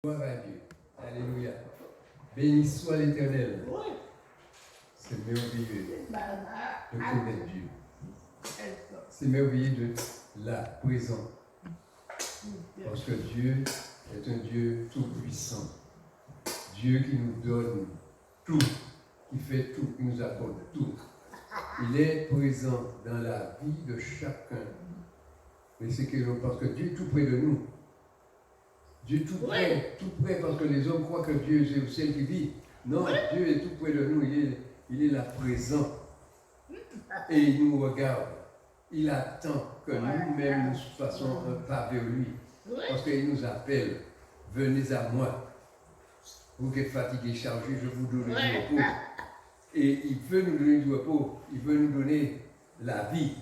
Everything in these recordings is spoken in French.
Gloire à Dieu. Alléluia. Béni soit l'Éternel. C'est merveilleux de connaître Dieu. C'est merveilleux de la présence. Parce que Dieu est un Dieu tout-puissant. Dieu qui nous donne tout, qui fait tout, qui nous accorde tout. Il est présent dans la vie de chacun. Mais c'est parce que Dieu est tout près de nous. Dieu est tout près parce que les hommes croient que Dieu est le ciel qui vit. Non, Dieu est tout près de nous, il est là présent. Et il nous regarde. Il attend que nous-mêmes nous fassons un pas vers lui. Parce qu'il nous appelle, venez à moi. Vous qui êtes fatigués, chargés, je vous donne du repos. Et il veut nous donner du repos, il veut nous donner la vie.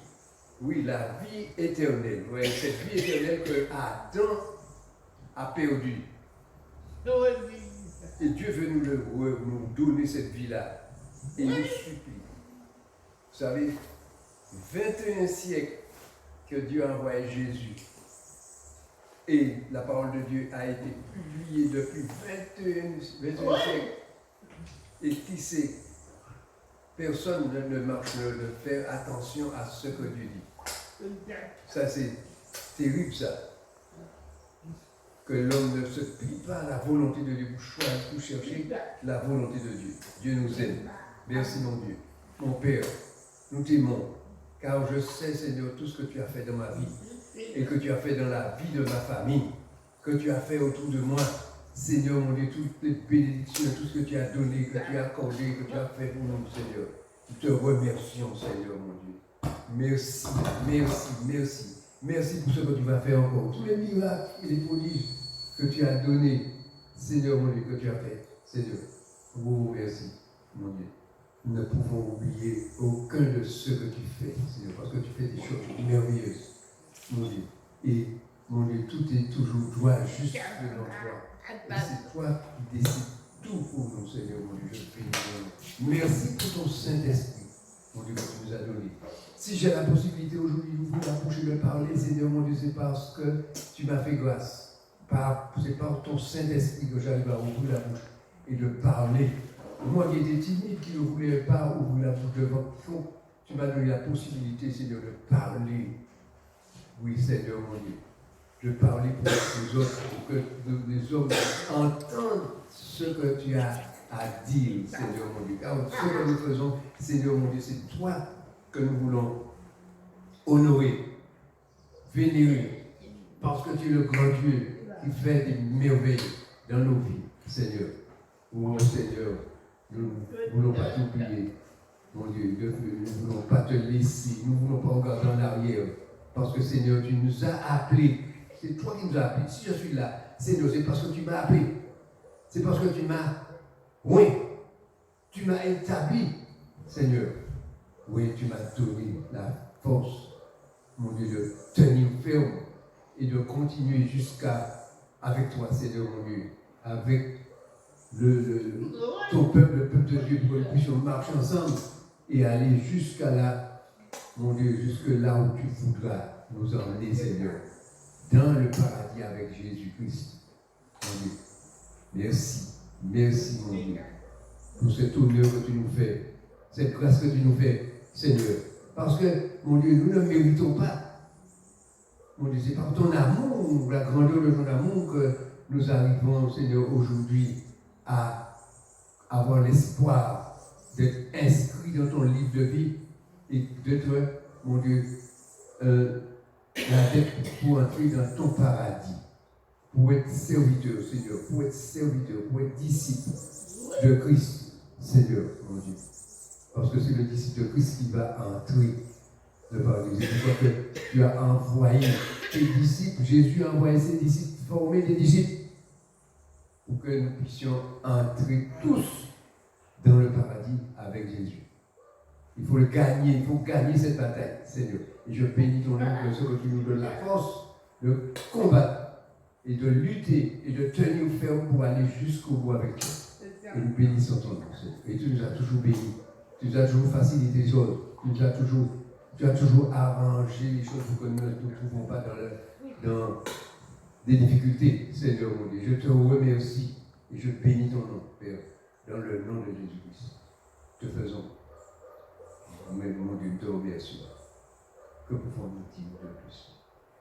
Oui, la vie éternelle. Oui, cette vie éternelle que Adam a perdu. Et Dieu veut nous donner cette vie-là. Et il nous supplie. Vous savez, 21 siècles que Dieu a envoyé Jésus. Et la parole de Dieu a été publiée depuis 21 siècles. Et qui sait, personne ne marche de faire attention à ce que Dieu dit. Ça, c'est terrible, ça. Que l'homme ne se plie pas à la volonté de Dieu pour chercher la volonté de Dieu. Dieu nous aime. Merci, mon Dieu. Mon Père, nous t'aimons, car je sais, Seigneur, tout ce que tu as fait dans ma vie et que tu as fait dans la vie de ma famille, que tu as fait autour de moi. Seigneur, mon Dieu, toutes les bénédictions, tout ce que tu as donné, que tu as accordé, que tu as fait pour nous, Seigneur. Nous te remercions, Seigneur, mon Dieu. Merci, merci, merci. Merci pour ce que tu vas faire encore. Tous les miracles et les prodiges que tu as donnés, Seigneur, mon Dieu, que tu as fait. Seigneur, oh, merci, mon Dieu. Nous ne pouvons oublier aucun de ceux que tu fais, Seigneur, parce que tu fais des choses merveilleuses, mon Dieu. Et, mon Dieu, tout est toujours toi, juste devant toi. Et c'est toi qui décides tout pour nous, Seigneur, mon Dieu. Je te prie. Merci pour ton Saint-Esprit, mon Dieu, que tu nous as donné. Si j'ai la possibilité aujourd'hui d'ouvrir la bouche et de parler, Seigneur, mon Dieu, c'est parce que tu m'as fait grâce. C'est par ton Saint-Esprit que j'arrive à ouvrir la bouche et de parler. Moi qui étais timide, qui ne voulais pas ouvrir la bouche devant toi, tu m'as donné la possibilité, Seigneur, de parler. Oui, Seigneur, mon Dieu. De parler pour les autres, pour que les hommes entendent ce que tu as à dire, Seigneur, mon Dieu. Car ce que nous faisons, Seigneur, mon Dieu, c'est toi que nous voulons honorer, vénérer, parce que tu es le grand Dieu qui fait des merveilles dans nos vies, Seigneur. Oh Seigneur, nous ne voulons pas t'oublier, mon Dieu, nous ne voulons pas te laisser, nous ne voulons pas regarder en arrière, parce que Seigneur, tu nous as appelés, c'est toi qui nous as appelés. Si je suis là, Seigneur, c'est parce que tu m'as appelé, c'est parce que tu m'as établi, Seigneur. Oui, tu m'as donné la force, mon Dieu, de tenir ferme et de continuer avec toi, Seigneur, mon Dieu, avec ton peuple, le peuple de Dieu, pour que nous puissions marcher ensemble et aller jusqu'à là, mon Dieu, jusque là où tu voudras nous emmener, Seigneur, dans le paradis avec Jésus-Christ. Mon Dieu, merci, merci, mon Dieu, pour cet honneur que tu nous fais, cette grâce que tu nous fais, Seigneur. Parce que, mon Dieu, nous ne méritons pas. Mon Dieu, c'est par ton amour, la grandeur de ton amour que nous arrivons, Seigneur, aujourd'hui à avoir l'espoir d'être inscrits dans ton livre de vie et d'être, mon Dieu, la tête pour entrer dans ton paradis, pour être serviteur, Seigneur, pour être disciple de Christ, Seigneur, mon Dieu. Parce que c'est le disciple de Christ qui va entrer dans le paradis. C'est pourquoi que tu as envoyé tes disciples, Jésus a envoyé ses disciples, former des disciples, pour que nous puissions entrer tous dans le paradis avec Jésus. Il faut le gagner, il faut gagner cette bataille, Seigneur. Et je bénis ton nom de ce que tu nous donnes la force de combattre et de lutter et de tenir ferme pour aller jusqu'au bout avec toi. Et nous bénissons ton nom, Seigneur. Et tu nous as toujours bénis. Tu nous as toujours facilité les choses. Tu as toujours arrangé les choses pour que nous ne nous trouvons pas des difficultés, Seigneur mon Dieu. Je te remercie et je bénis ton nom, Père, dans le nom de Jésus-Christ. Te faisons, mais mon Dieu, te remercions. Que pouvons-nous dire de plus?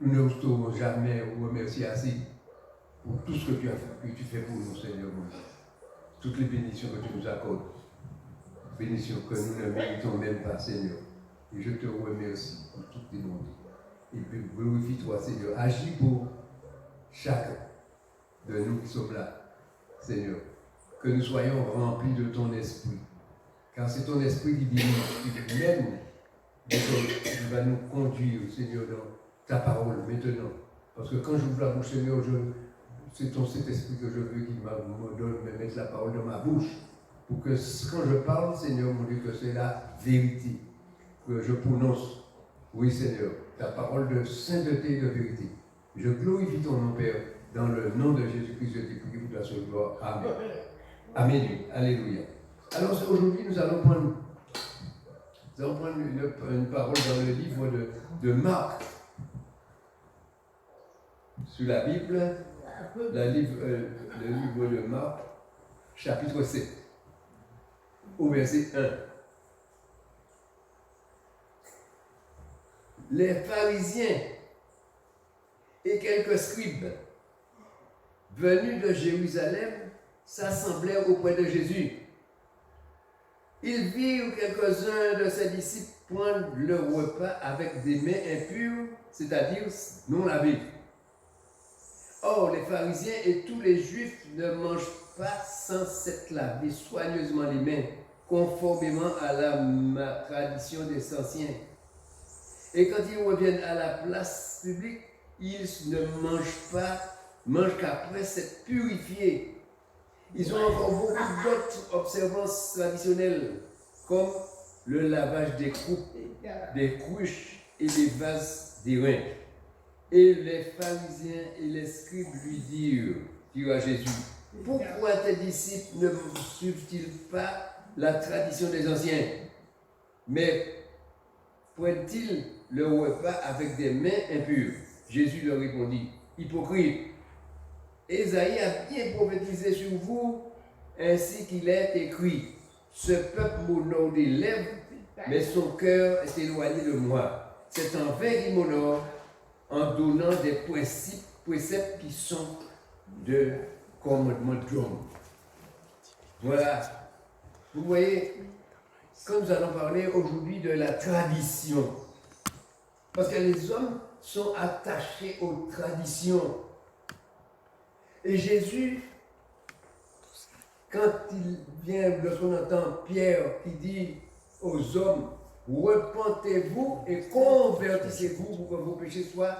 Nous ne saurons jamais remercier assez pour tout ce que tu as fait, que tu fais pour nous, Seigneur mon Dieu. Toutes les bénédictions que tu nous accordes, bénédictions que nous ne méritons même pas, Seigneur. Et je te remercie pour toutes tes bontés. Et puis glorifie-toi, Seigneur. Agis pour chacun de nous qui sommes là, Seigneur. Que nous soyons remplis de ton esprit. Car c'est ton esprit qui dirige, qui mène, qui va nous conduire, Seigneur, dans ta parole maintenant. Parce que quand j'ouvre la bouche, Seigneur, c'est ton Saint-Esprit que je veux qui me donne, me mettre la parole dans ma bouche. Pour que quand je parle, Seigneur, mon Dieu, que c'est la vérité que je prononce. Oui, Seigneur, ta parole de sainteté et de vérité. Je glorifie ton nom, Père, dans le nom de Jésus-Christ, je t'ai prié pour ta seule gloire. Amen. Amen. Alléluia. Alors aujourd'hui, nous allons prendre une parole dans le livre de Marc. Sur la Bible, le livre de Marc, chapitre 7, au verset 1. Les pharisiens et quelques scribes venus de Jérusalem s'assemblèrent auprès de Jésus. Ils virent quelques-uns de ses disciples prendre le repas avec des mains impures, c'est-à-dire non lavées. Or, les pharisiens et tous les juifs ne mangent pas sans s'être lavés soigneusement les mains, conformément à la tradition des anciens. Et quand ils reviennent à la place publique, ils ne mangent qu'après s'être purifiés. Ils ont encore beaucoup d'autres observances traditionnelles, comme le lavage des coupes, des cruches et des vases d'airain. Et les pharisiens et les scribes lui dirent à Jésus, pourquoi tes disciples ne suivent-ils pas la tradition des anciens, mais prennent-ils le repas avec des mains impures? Jésus leur répondit, hypocrite, Ésaïe a bien prophétisé sur vous, ainsi qu'il est écrit, ce peuple m'honore des lèvres, mais son cœur est éloigné de moi. C'est en vain qu'il m'honore, en donnant des préceptes qui sont de commandement d'homme. Voilà. Vous voyez, quand nous allons parler aujourd'hui de la tradition, parce que les hommes sont attachés aux traditions. Et Jésus, quand il vient, lorsqu'on entend Pierre qui dit aux hommes, repentez-vous et convertissez-vous pour que vos péchés soient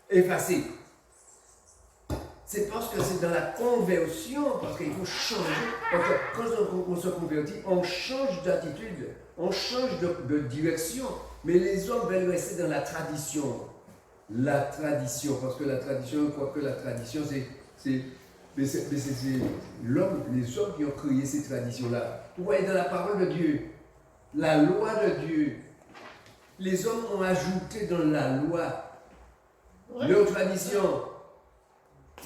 effacés. C'est parce que c'est dans la conversion, parce qu'il faut changer. Parce que quand on se convertit, on change d'attitude, on change de direction. Mais les hommes veulent rester dans la tradition. La tradition, parce que la tradition, quoique la tradition, c'est l'homme, les hommes qui ont créé ces traditions-là. Vous voyez, dans la parole de Dieu, la loi de Dieu, les hommes ont ajouté dans la loi leur tradition.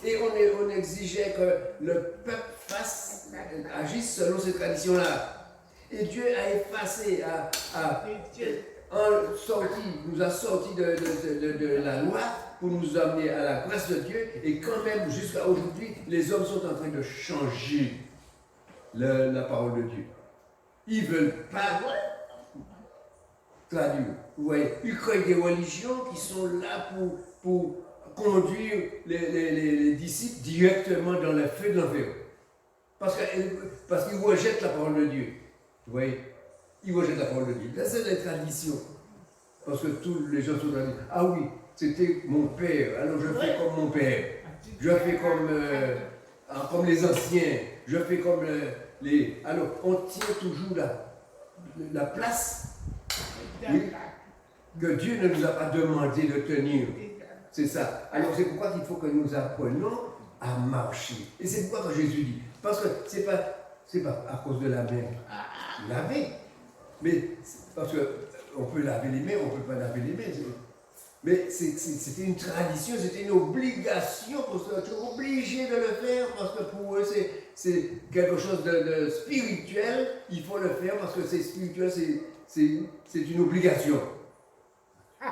Et on exigeait que le peuple agisse selon ces traditions-là. Et Dieu a effacé, nous a sortis de la loi pour nous amener à la grâce de Dieu. Et quand même, jusqu'à aujourd'hui, les hommes sont en train de changer la parole de Dieu. Ils ne veulent pas traduire. Vous voyez, ils créent des religions qui sont là pour conduire les disciples directement dans le feu de l'enfer. Parce qu'ils rejettent la parole de Dieu. Vous voyez, ils rejettent la parole de Dieu. Là, c'est les traditions. Parce que tous les gens sont tradis. Ah oui, c'était mon père, alors je fais comme mon père. Je fais comme les anciens. Je fais comme les... Alors, on tient toujours la place, oui, que Dieu ne nous a pas demandé de tenir. C'est ça. Alors, c'est pourquoi il faut que nous apprenions à marcher. Et c'est pourquoi que Jésus dit. Parce que c'est pas à cause de la main lavée. Mais parce qu'on peut laver les mains, on ne peut pas laver les mains. Mais c'était une tradition, c'était une obligation, parce que tu es obligé de le faire, parce que pour eux c'est quelque chose de spirituel, il faut le faire parce que c'est spirituel, c'est une obligation.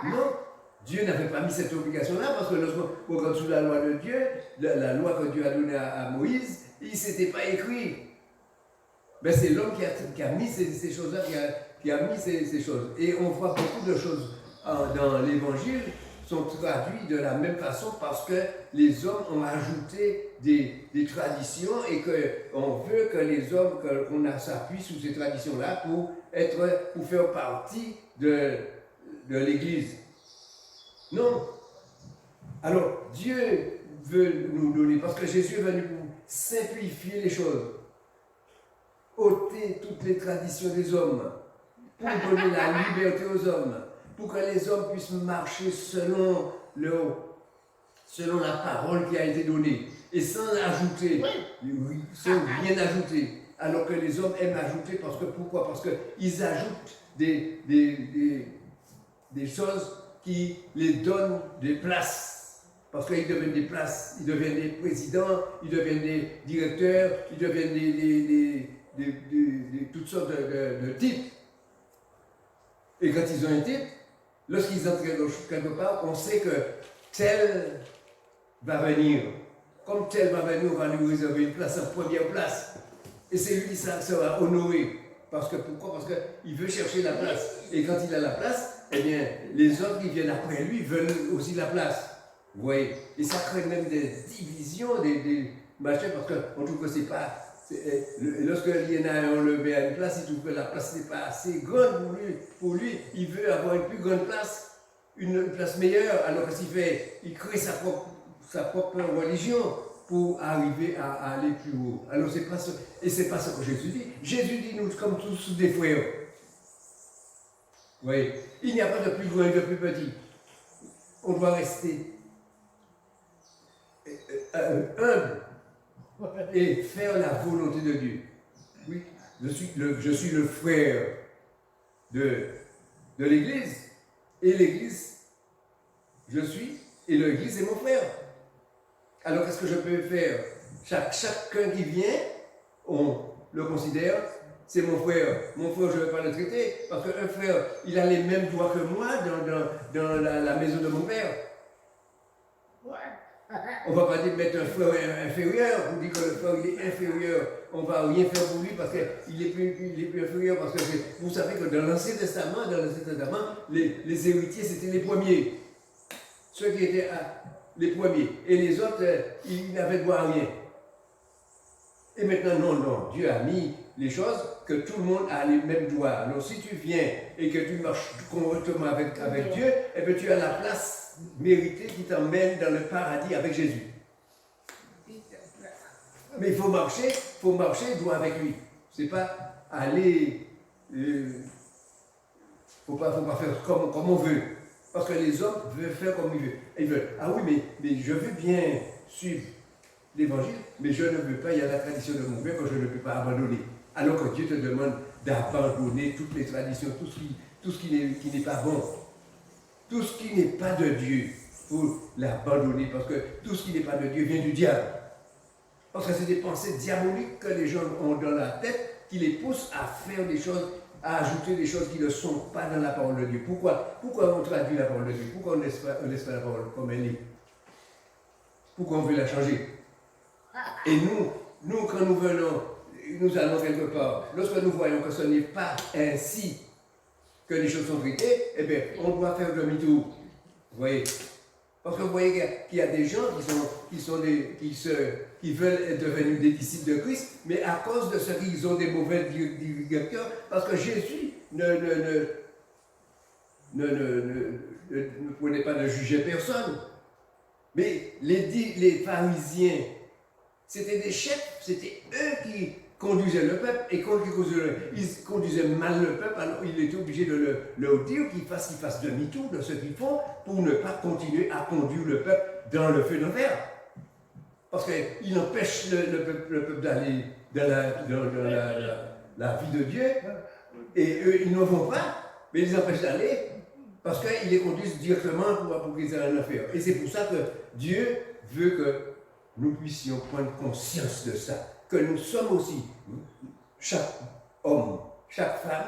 Non, Dieu n'avait pas mis cette obligation-là, parce que lorsqu'on sous la loi de Dieu, la loi que Dieu a donnée à Moïse, il ne s'était pas écrit. Mais c'est l'homme qui a mis ces choses-là, qui a mis ces choses. Et on voit beaucoup de choses dans l'Évangile sont traduits de la même façon parce que les hommes ont ajouté des traditions et qu'on veut que les hommes, qu'on s'appuie sur ces traditions-là pour faire partie de l'Église. Non. Alors, Dieu veut nous donner, parce que Jésus est venu pour simplifier les choses, ôter toutes les traditions des hommes, pour donner la liberté aux hommes, pour que les hommes puissent marcher selon la parole qui a été donnée, et sans ajouter, sans rien ajouter, alors que les hommes aiment ajouter, pourquoi? Parce qu'ils ajoutent des choses qui les donnent des places, parce qu'ils deviennent des places, ils deviennent des présidents, ils deviennent des directeurs, ils deviennent toutes sortes de types. Et quand ils ont un type, lorsqu'ils entrent quelque part, on sait que tel va venir. Comme tel va venir, on va lui réserver une place en première place. Et c'est lui qui sera honoré. Pourquoi? Parce qu'il veut chercher la place. Et quand il a la place, eh bien, les autres qui viennent après lui veulent aussi la place. Vous voyez? Et ça crée même des divisions, des machins, parce qu'on trouve que c'est pas... Lorsque il y en a un levé à une place, il trouve que la place n'est pas assez grande pour lui. Il veut avoir une plus grande place, une place meilleure. Alors qu'est-ce qu'il fait? Il crée sa propre religion pour arriver à aller plus haut. Alors c'est pas ce que Jésus dit. Jésus dit nous comme tous des frères. Vous voyez? Il n'y a pas de plus grand et de plus petit. On doit rester humble et faire la volonté de Dieu. Oui, je suis le frère de l'Église, et l'Église, je suis, et l'Église est mon frère. Alors qu'est-ce que je peux faire? Chacun qui vient, on le considère, c'est mon frère. Mon frère, je ne vais pas le traiter, parce qu'un frère, il a les mêmes droits que moi dans la maison de mon père. On ne va pas dire mettre un frère inférieur, on dit que le frère il est inférieur, on ne va rien faire pour lui parce qu'il est plus inférieur, parce que vous savez que dans l'Ancien Testament, les héritiers c'était les premiers, ceux qui étaient les premiers, et les autres, ils n'avaient droit à rien. Et maintenant, non, Dieu a mis les choses que tout le monde a les mêmes droits. Alors si tu viens et que tu marches correctement avec Dieu, eh bien tu as la place méritée qui t'emmène dans le paradis avec Jésus. Mais il faut marcher droit avec lui. C'est pas aller... faut pas faire comme on veut. Parce que les hommes veulent faire comme ils veulent. Ils veulent, ah oui, mais je veux bien suivre l'évangile, mais je ne veux pas, il y a la tradition de mon père que je ne peux pas abandonner. Alors que Dieu te demande d'abandonner toutes les traditions, tout ce qui n'est pas bon. Tout ce qui n'est pas de Dieu, il faut l'abandonner, parce que tout ce qui n'est pas de Dieu vient du diable. Parce que c'est des pensées diaboliques que les gens ont dans la tête qui les poussent à faire des choses, à ajouter des choses qui ne sont pas dans la parole de Dieu. Pourquoi on traduit la parole de Dieu? Pourquoi on ne laisse pas la parole comme elle est? Pourquoi on veut la changer? Et nous, quand nous venons, nous allons quelque part, lorsque nous voyons que ce n'est pas ainsi que les choses sont traitées, eh bien, on doit faire demi-tour. Vous voyez? Parce que vous voyez qu'il y a des gens qui veulent être devenus des disciples de Christ, mais à cause de ce qu'ils ont des mauvais directeurs, parce que Jésus ne prenait pas de juger personne. Mais les pharisiens, c'était des chefs, c'était eux qui conduisaient le peuple, et quand ils conduisaient mal le peuple, alors il était obligé de leur dire qu'ils fassent demi-tour de ce qu'ils font pour ne pas continuer à conduire le peuple dans le feu d'enfer. Parce qu'ils empêchent le peuple d'aller dans la vie de Dieu, et eux, ils ne vont pas, mais ils les empêchent d'aller Parce qu'ils les conduisent directement pour qu'ils aient un affaire. Et c'est pour ça que Dieu veut que nous puissions prendre conscience de ça. Que nous sommes aussi, chaque homme, chaque femme,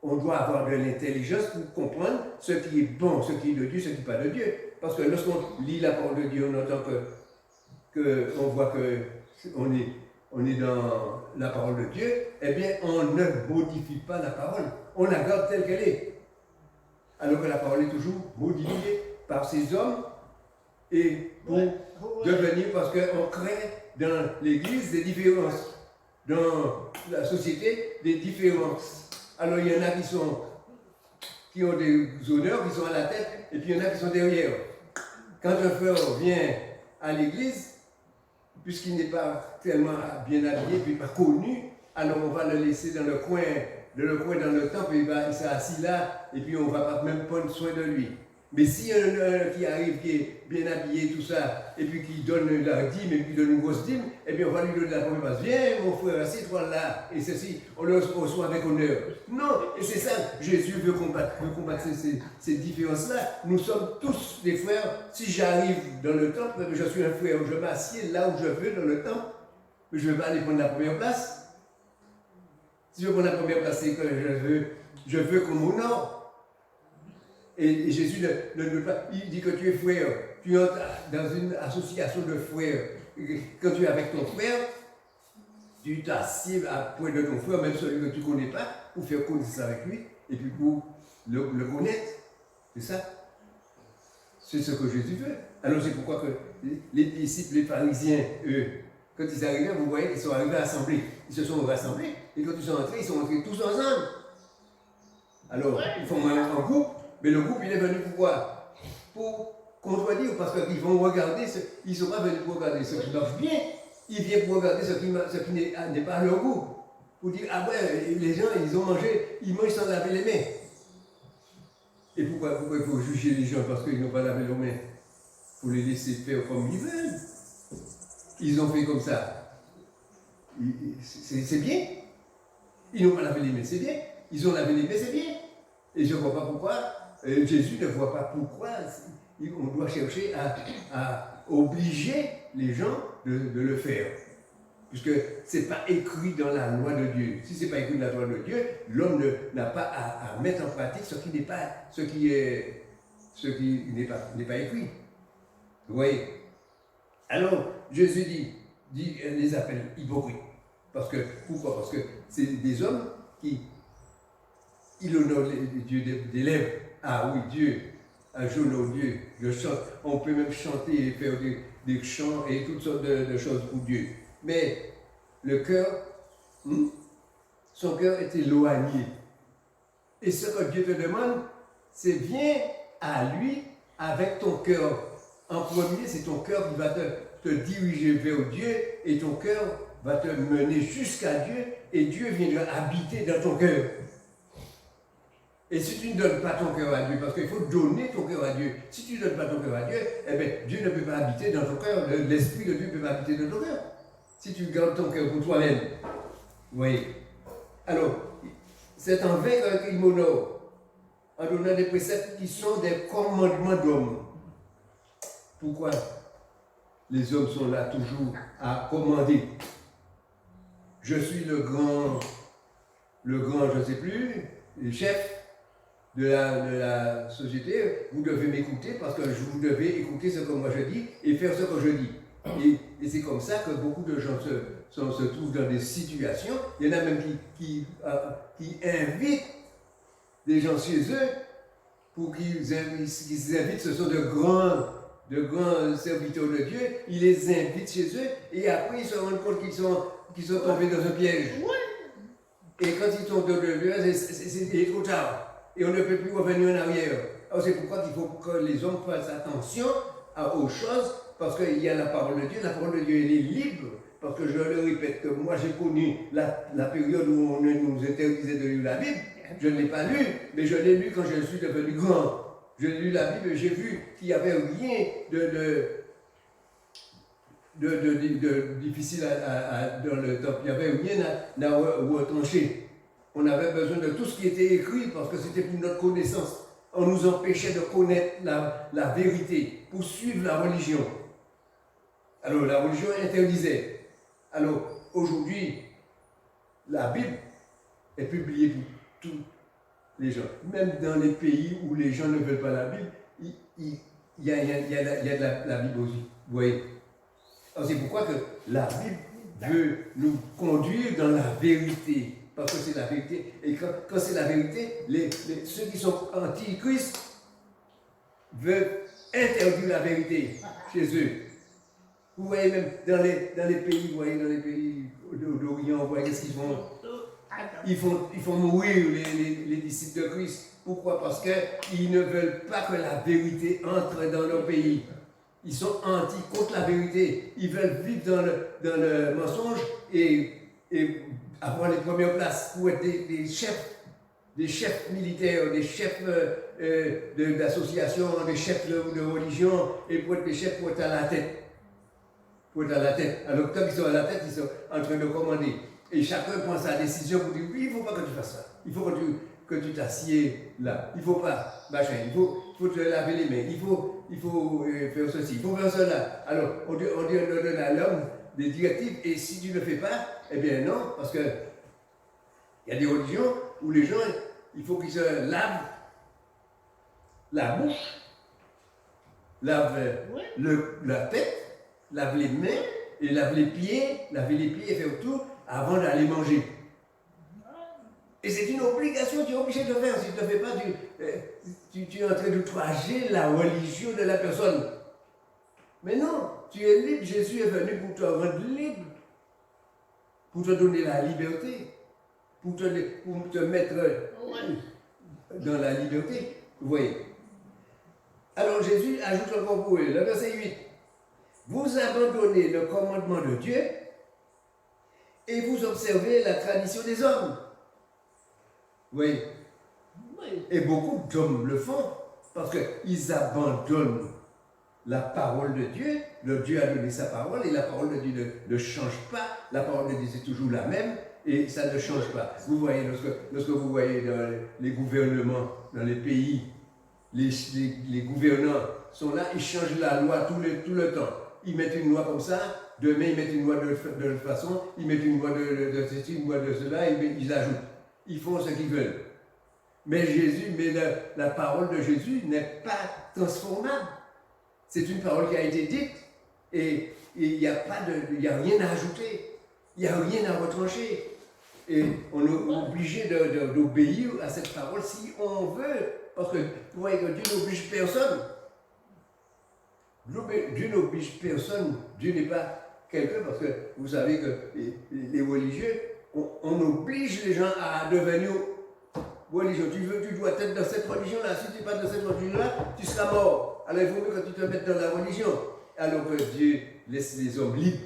on doit avoir de l'intelligence pour comprendre ce qui est bon, ce qui est de Dieu, ce qui n'est pas de Dieu. Parce que lorsqu'on lit la parole de Dieu, on entend on voit qu'on est dans la parole de Dieu, eh bien, on ne modifie pas la parole. On la garde telle qu'elle est. Alors que la parole est toujours modifiée par ces hommes et pour devenir, parce qu'on crée dans l'Église des différences, dans la société des différences. Alors il y en a qui ont des honneurs, qui sont à la tête, et puis il y en a qui sont derrière. Quand un frère vient à l'Église, puisqu'il n'est pas tellement bien habillé, puis pas connu, alors on va le laisser dans le coin dans le temple, il s'est assis là, et puis on ne va pas même prendre soin de lui. Mais si un qui arrive, qui est bien habillé, tout ça, et puis qui donne la dîme, et puis donne une grosse dîme, et bien on va lui donner la première place. Viens mon frère, assieds-toi là, et ceci, on le reçoit avec honneur. Non, et c'est ça, Jésus veut combattre ces différences-là. Nous sommes tous des frères. Si j'arrive dans le temple, je suis un frère, je m'assieds là où je veux dans le temple, mais je ne veux pas aller prendre la première place. Si je veux prendre la première place, c'est que je veux qu'on m'honore. Et Jésus ne veut pas, il dit que tu es frère, tu entres dans une association de frères. Quand tu es avec ton frère, tu t'assieds à point de ton frère, même celui que tu ne connais pas, pour faire connaissance avec lui, et puis pour le connaître. C'est ça. C'est ce que Jésus veut. Alors c'est pourquoi que les disciples, les pharisiens, eux, quand ils arrivaient, vous voyez qu'ils sont arrivés à assembler. Ils se sont rassemblés, et quand ils sont entrés tous ensemble. Alors, ils font un groupe. Mais le groupe, il est venu pour quoi? Pour contredire, parce qu'ils vont regarder, ils ne sont pas venus pour regarder ce qui marche bien, ils viennent pour regarder ce qui n'est pas leur goût. Pour dire, ah ouais, les gens, ils mangent sans laver les mains. Et pourquoi il faut juger les gens parce qu'ils n'ont pas lavé leurs mains? Il faut les laisser faire comme ils veulent. Ils ont fait comme ça. C'est bien. Ils n'ont pas lavé les mains, c'est bien. Ils ont lavé les mains, c'est bien. Et je ne vois pas pourquoi. Jésus ne voit pas pourquoi on doit chercher à obliger les gens de le faire. Puisque ce n'est pas écrit dans la loi de Dieu. Si ce n'est pas écrit dans la loi de Dieu, l'homme n'a pas à mettre en pratique ce qui n'est pas écrit. Vous voyez? Alors, Jésus les appelle hypocrites. Pourquoi? Parce que c'est des hommes qui honorent Dieu des lèvres. Ah oui, Dieu, j'honore Dieu, je chante. On peut même chanter et faire des chants et toutes sortes de choses pour Dieu. Mais le cœur, son cœur est éloigné. Et ce que Dieu te demande, c'est viens à lui avec ton cœur. En premier, c'est ton cœur qui va te diriger vers Dieu et ton cœur va te mener jusqu'à Dieu et Dieu viendra habiter dans ton cœur. Et si tu ne donnes pas ton cœur à Dieu, parce qu'il faut donner ton cœur à Dieu, si tu ne donnes pas ton cœur à Dieu, eh bien, Dieu ne peut pas habiter dans ton cœur, l'Esprit de Dieu ne peut pas habiter dans ton cœur. Si tu gardes ton cœur pour toi-même. Vous voyez? Alors, c'est envers qu'il m'honore, en donnant des préceptes qui sont des commandements d'hommes. Pourquoi les hommes sont là toujours à commander? Je suis le grand, je ne sais plus, le chef de la société, vous devez m'écouter parce que vous devez écouter ce que moi je dis et faire ce que je dis. Et c'est comme ça que beaucoup de gens se trouvent dans des situations. Il y en a même qui invitent des gens chez eux pour qu'ils invitent, ce sont de grands serviteurs de Dieu, ils les invitent chez eux et après ils se rendent compte qu'ils sont tombés dans un piège. Et quand ils tombent dans le piège, c'est trop tard. Et on ne peut plus revenir en arrière. Alors c'est pourquoi il faut que les hommes fassent attention aux choses, parce qu'il y a la parole de Dieu. La parole de Dieu, elle est libre. Parce que je le répète, que moi j'ai connu la période où on nous interdisait de lire la Bible. Je ne l'ai pas lu, mais je l'ai lu quand je suis devenu grand. Je l'ai lu la Bible et j'ai vu qu'il n'y avait rien de difficile dans le temple. Il n'y avait rien à retrancher. On avait besoin de tout ce qui était écrit parce que c'était pour notre connaissance. On nous empêchait de connaître la vérité pour suivre la religion. Alors la religion interdisait. Alors aujourd'hui, la Bible est publiée pour tous les gens. Même dans les pays où les gens ne veulent pas la Bible, il y a de la Bible aussi. Vous voyez. Alors c'est pourquoi que la Bible veut nous conduire dans la vérité. Parce que c'est la vérité. Et quand c'est la vérité, ceux qui sont anti-Christ veulent interdire la vérité chez eux. Vous voyez même dans les pays, vous voyez dans les pays d'Orient, vous voyez qu'est-ce qu'ils font? Ils font mourir les disciples de Christ. Pourquoi? Parce qu'ils ne veulent pas que la vérité entre dans leur pays. Ils sont contre la vérité. Ils veulent vivre dans le mensonge et avoir les premières places pour être des chefs militaires, des chefs d'association, des chefs de religion, et pour être des chefs pour être à la tête. Alors, quand ils sont à la tête, ils sont en train de commander. Et chacun prend sa décision pour dire oui, il ne faut pas que tu fasses ça. Il faut que tu t'assieds là. Il ne faut pas, machin. Il faut te laver les mains. Il faut faire ceci. Il faut faire cela. Alors, on donne à l'homme des directives. Et si tu ne le fais pas, eh bien non, parce que il y a des religions où les gens, il faut qu'ils se lavent la bouche, lavent la tête, lavent les mains et lavent les pieds et faire tout avant d'aller manger. Et c'est une obligation, tu es obligé de le faire. Si tu ne le fais pas, tu es en train d'outrager la religion de la personne. Mais non, tu es libre. Jésus est venu pour te rendre libre, pour te donner la liberté, pour te mettre dans la liberté. Vous voyez. Alors Jésus ajoute encore pour eux, le verset 8. Vous abandonnez le commandement de Dieu et vous observez la tradition des hommes. Oui. Et beaucoup d'hommes le font parce qu'ils abandonnent la parole de Dieu. Le Dieu a donné sa parole et la parole de Dieu ne change pas. La parole de Dieu c'est toujours la même et ça ne change pas. Vous voyez, lorsque vous voyez dans les gouvernements, dans les pays, les gouvernants sont là, ils changent la loi tout le temps. Ils mettent une loi comme ça, demain ils mettent une loi de façon, ils mettent une loi de ceci, une loi de cela, ils ajoutent. Ils font ce qu'ils veulent. Mais la parole de Jésus n'est pas transformable. C'est une parole qui a été dite et il n'y a rien à ajouter, il n'y a rien à retrancher. Et on est obligé d'obéir à cette parole si on veut. Parce que vous voyez que Dieu n'oblige personne. Dieu n'oblige personne. Dieu n'est pas quelqu'un parce que vous savez que les religieux, on oblige les gens à devenir religieux. Tu dois être dans cette religion-là. Si tu n'es pas dans cette religion-là, tu seras mort. Alors il vaut mieux que tu te mettes dans la religion. Alors que Dieu laisse les hommes libres.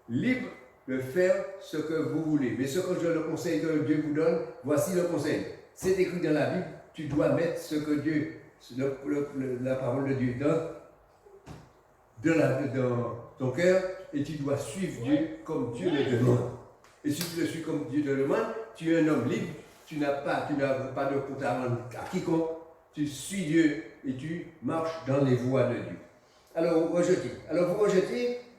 Libres de faire ce que vous voulez. Mais ce que le conseil que Dieu vous donne, voici le conseil. C'est écrit dans la Bible, tu dois mettre ce que Dieu, la parole de Dieu dans ton cœur et tu dois suivre Dieu comme Dieu le demande. Et si tu le suis comme Dieu te le demande, tu es un homme libre, tu n'as pas de compte à rendre à quiconque, tu suis Dieu et tu marches dans les voies de Dieu. Alors vous rejetez,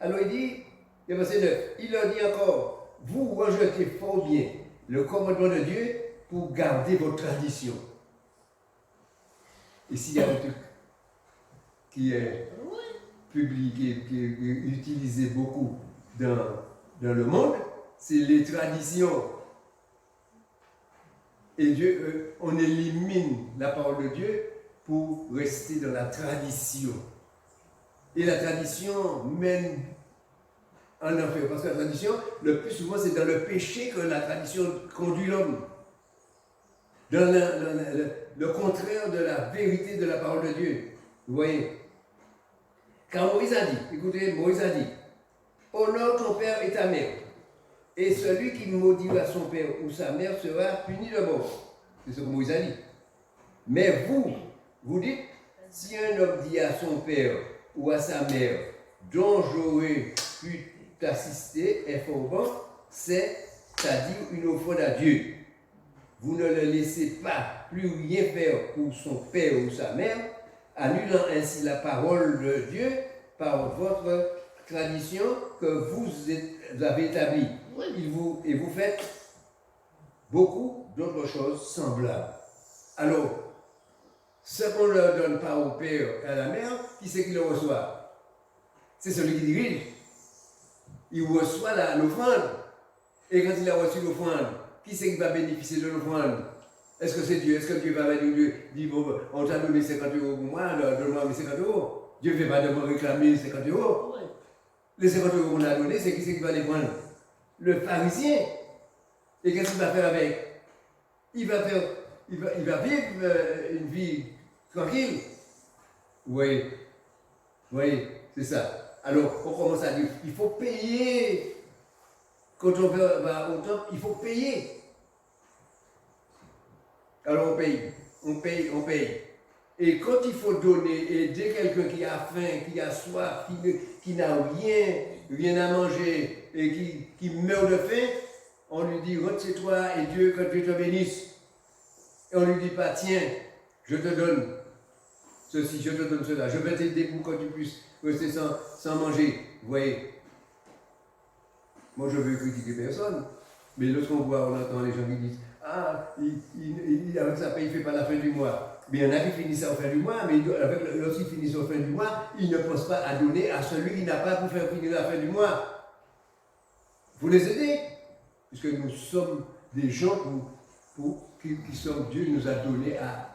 alors il dit, le verset 9, il leur dit encore, vous rejetez fort bien le commandement de Dieu pour garder votre tradition. Et s'il y a un truc qui est publié, qui est utilisé beaucoup dans le monde, c'est les traditions. Et Dieu, on élimine la parole de Dieu pour rester dans la tradition. Et la tradition mène en enfer. Parce que la tradition, le plus souvent, c'est dans le péché que la tradition conduit l'homme. Dans le contraire de la vérité de la parole de Dieu. Vous voyez? Car Moïse a dit, écoutez, Moïse a dit, honore ton père et ta mère, et celui qui maudira son père ou sa mère sera puni de mort. C'est ce que Moïse a dit. Mais vous dites, si un homme dit à son père ou à sa mère, dont j'aurais pu t'assister informant, c'est-à-dire une offrande à Dieu. vous ne le laissez pas plus rien faire pour son père ou sa mère, annulant ainsi la parole de Dieu par votre tradition que vous avez établie. Et vous faites beaucoup d'autres choses semblables. Alors, ce qu'on ne leur donne pas au père et à la mère, qui c'est qui le reçoit? C'est celui qui dirige. Il reçoit l'offrande. Et quand il a reçu l'offrande, qui c'est qui va bénéficier de l'offrande? Est-ce que c'est Dieu? Est-ce que Dieu va dire, bon, on t'a donné 50 € pour moi, donne-moi mes 50 €. Dieu ne fait pas de me réclamer 50 €. Les 50 € qu'on a donnés, c'est qui c'est qui va les prendre? Le pharisien. Et qu'est-ce qu'il va faire avec? Il va vivre une vie tranquille. Oui, c'est ça. Alors, on commence à dire, il faut payer. Quand on va au temple, il faut payer. Alors on paye. Et quand il faut donner, aider quelqu'un qui a faim, qui a soif, qui n'a rien à manger et qui meurt de faim, on lui dit, rentre chez toi et Dieu, que Dieu te bénisse. Et on lui dit pas, tiens, je te donne ceci, je te donne cela, je vais t'aider pour que tu puisses rester sans manger. Vous voyez, moi je veux critiquer personne, mais lorsqu'on voit, on entend les gens qui disent, ah, avec sa paye, il ne fait pas la fin du mois. Mais il y en a qui finissent à la fin du mois, mais lorsqu'ils finissent à la fin du mois, ils ne pensent pas à donner à celui qui n'a pas pour faire finir la fin du mois. Vous les aidez, puisque nous sommes des gens qui sommes, Dieu nous a donné à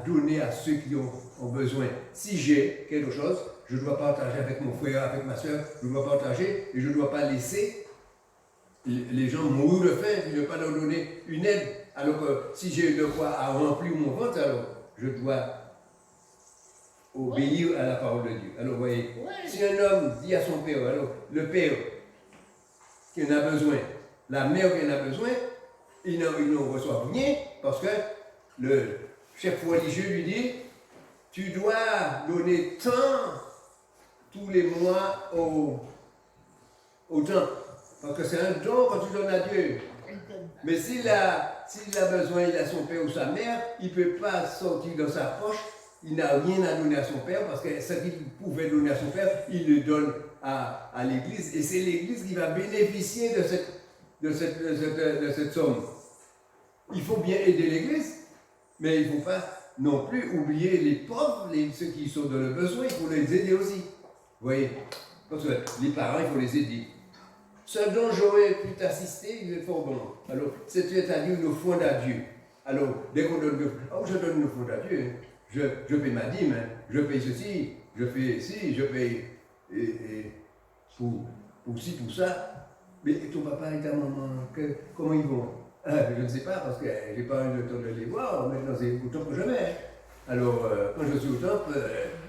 donner à ceux qui ont besoin. Si j'ai quelque chose, je dois partager avec mon frère, avec ma soeur, je dois partager et je ne dois pas laisser les gens mourir de faim et ne pas leur donner une aide. Alors que si j'ai de quoi à remplir mon ventre, alors je dois obéir à la parole de Dieu. Alors vous voyez, si un homme dit à son père, alors le père qui en a besoin, la mère qui en a besoin, il ne reçoit rien parce que le chef religieux lui dit, tu dois donner tant tous les mois au temple. Parce que c'est un don quand tu donnes à Dieu. Mais s'il a besoin, il a son père ou sa mère, il ne peut pas sortir dans sa poche, il n'a rien à donner à son père, parce que ce qu'il pouvait donner à son père, il le donne à l'église, et c'est l'église qui va bénéficier de cette somme. Il faut bien aider l'église, mais il ne faut pas non plus oublier les pauvres, ceux qui sont dans le besoin, il faut les aider aussi. Vous voyez? Parce que les parents, il faut les aider. Ce dont j'aurais pu t'assister, il est fort bon. Alors, c'est-à-dire une offrande à Dieu. Alors, dès qu'on donne je donne une offrande à Dieu, je paye ma dîme, je paye ceci, je fais ci, je paye pour ci, pour ça. Mais ton papa et ta maman, comment ils vont? Je ne sais pas, parce que je n'ai pas eu le temps de les voir, maintenant c'est autant que jamais. Alors, quand je suis au temple,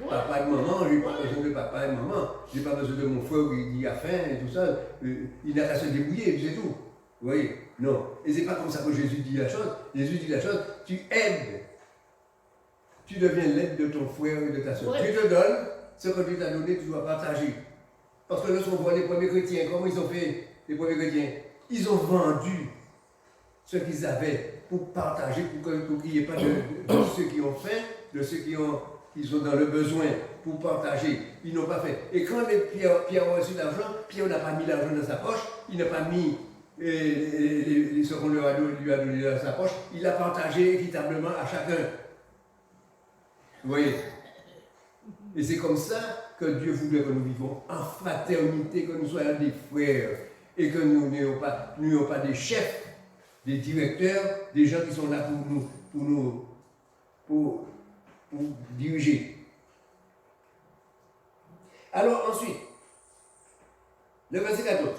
papa et maman, je n'ai pas besoin de papa et maman, je n'ai pas besoin de mon frère qui a faim et tout ça, il n'a qu'à se débrouiller, c'est tout. Vous voyez? Non. Et c'est pas comme ça que Jésus dit la chose. Jésus dit la chose, tu aides. Tu deviens l'aide de ton frère et de ta soeur. Tu te donnes, ce que Dieu t'a donné, tu dois partager. Parce que lorsqu'on voit les premiers chrétiens, comment ils ont fait, les premiers chrétiens? Ils ont vendu ce qu'ils avaient pour partager, pour qu'il n'y ait pas de ceux qui ont faim, de ceux qui sont dans le besoin, pour partager. Ils n'ont pas fait. Et quand Pierre a reçu l'argent, Pierre n'a pas mis l'argent dans sa poche, il n'a pas mis ce qu'on lui a donné dans sa poche, il l'a partagé équitablement à chacun. Vous voyez? Et c'est comme ça que Dieu voulait que nous vivons en fraternité, que nous soyons des frères, et que nous n'ayons pas des chefs, des directeurs, des gens qui sont là pour diriger. Alors ensuite, le verset 14.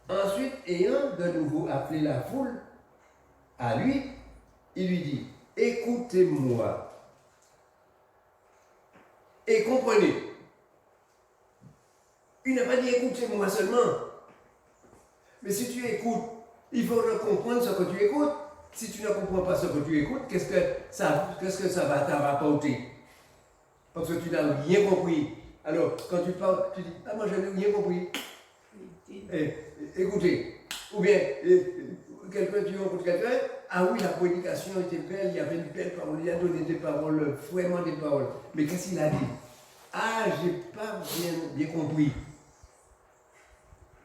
Ensuite, ayant de nouveau appelé la foule à lui, il lui dit, écoutez-moi et comprenez. Il n'a pas dit écoutez-moi seulement. Mais si tu écoutes, il faut comprendre ce que tu écoutes. Si tu ne comprends pas ce que tu écoutes, qu'est-ce que ça va t'apporter? Parce que tu n'as rien compris. Alors, quand tu parles, tu dis, moi je n'ai rien compris. Écoutez. Ou bien, quelqu'un, tu rencontres quelqu'un, ah oui, la prédication était belle, il y avait une belle parole, il a donné des paroles, vraiment des paroles. Mais qu'est-ce qu'il a dit? Ah, j'ai pas bien compris.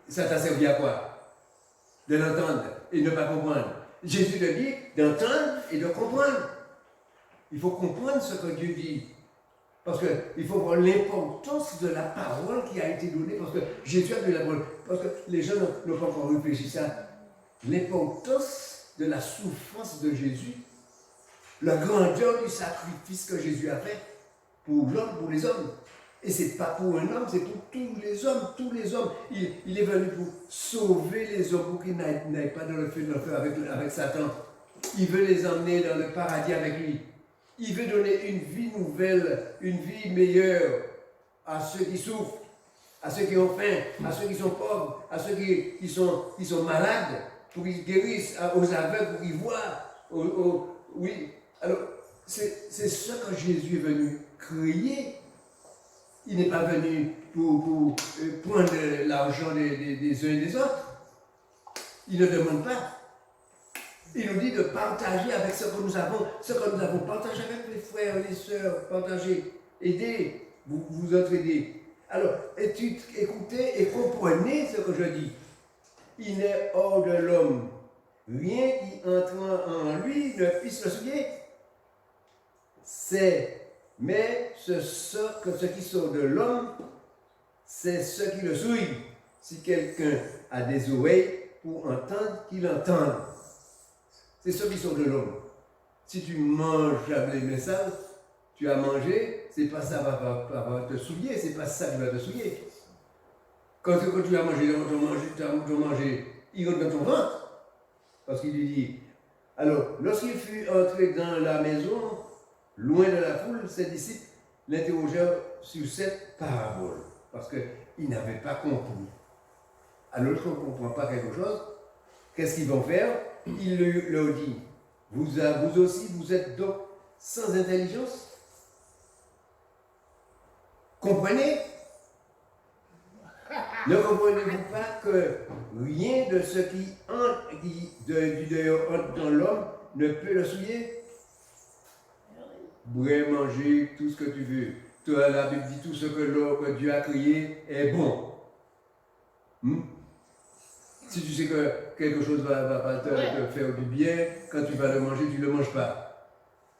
Ça t'a servi à quoi? De l'entendre et de ne pas comprendre. Jésus te dit d'entendre et de comprendre. Il faut comprendre ce que Dieu dit. Parce qu'il faut voir l'importance de la parole qui a été donnée. Parce que Jésus a donné la parole. Parce que les gens n'ont pas encore réfléchi ça. L'importance de la souffrance de Jésus. La grandeur du sacrifice que Jésus a fait pour l'homme, pour les hommes. Et ce n'est pas pour un homme, c'est pour tous les hommes, tous les hommes. Il est venu pour sauver les hommes, pour qu'ils n'aillent pas dans le feu de l'enfer avec Satan. Il veut les emmener dans le paradis avec lui. Il veut donner une vie nouvelle, une vie meilleure à ceux qui souffrent, à ceux qui ont faim, à ceux qui sont pauvres, à ceux qui sont malades, pour qu'ils guérissent, aux aveugles pour qu'ils voient. Oui, alors c'est ce que Jésus est venu créer. Il n'est pas venu pour prendre l'argent des uns et des autres. Il ne demande pas. Il nous dit de partager avec ce que nous avons, partagé avec les frères, les sœurs, partager, aider, vous entraider. Alors, écoutez et comprenez ce que je dis. Il n'est hors de l'homme rien qui entrant en lui ne puisse le souiller. Mais ce qui sort de l'homme, c'est ce qui le souille. Si quelqu'un a des oreilles pour entendre, qu'il entende. C'est ce qui sort de l'homme. Si tu manges les messages, tu as mangé, c'est pas ça qui va te souiller, c'est pas ça qui va te souiller. Quand tu as mangé, il rentre dans ton ventre. Parce qu'il lui dit, alors, lorsqu'il fut entré dans la maison, loin de la foule, ses disciples l'interrogèrent sur cette parabole, parce qu'ils n'avaient pas compris. Alors, lorsqu'on ne comprend pas quelque chose, qu'est-ce qu'ils vont faire? Il leur dit, vous aussi, vous êtes donc sans intelligence? Comprenez? Ne comprenez-vous pas que rien de ce qui entre, du dehors entre dans l'homme ne peut le souiller? Boire, manger, tout ce que tu veux. Toi, la Bible dit tout ce que Dieu a créé est bon. Si tu sais que quelque chose va te faire du bien, quand tu vas le manger, tu ne le manges pas.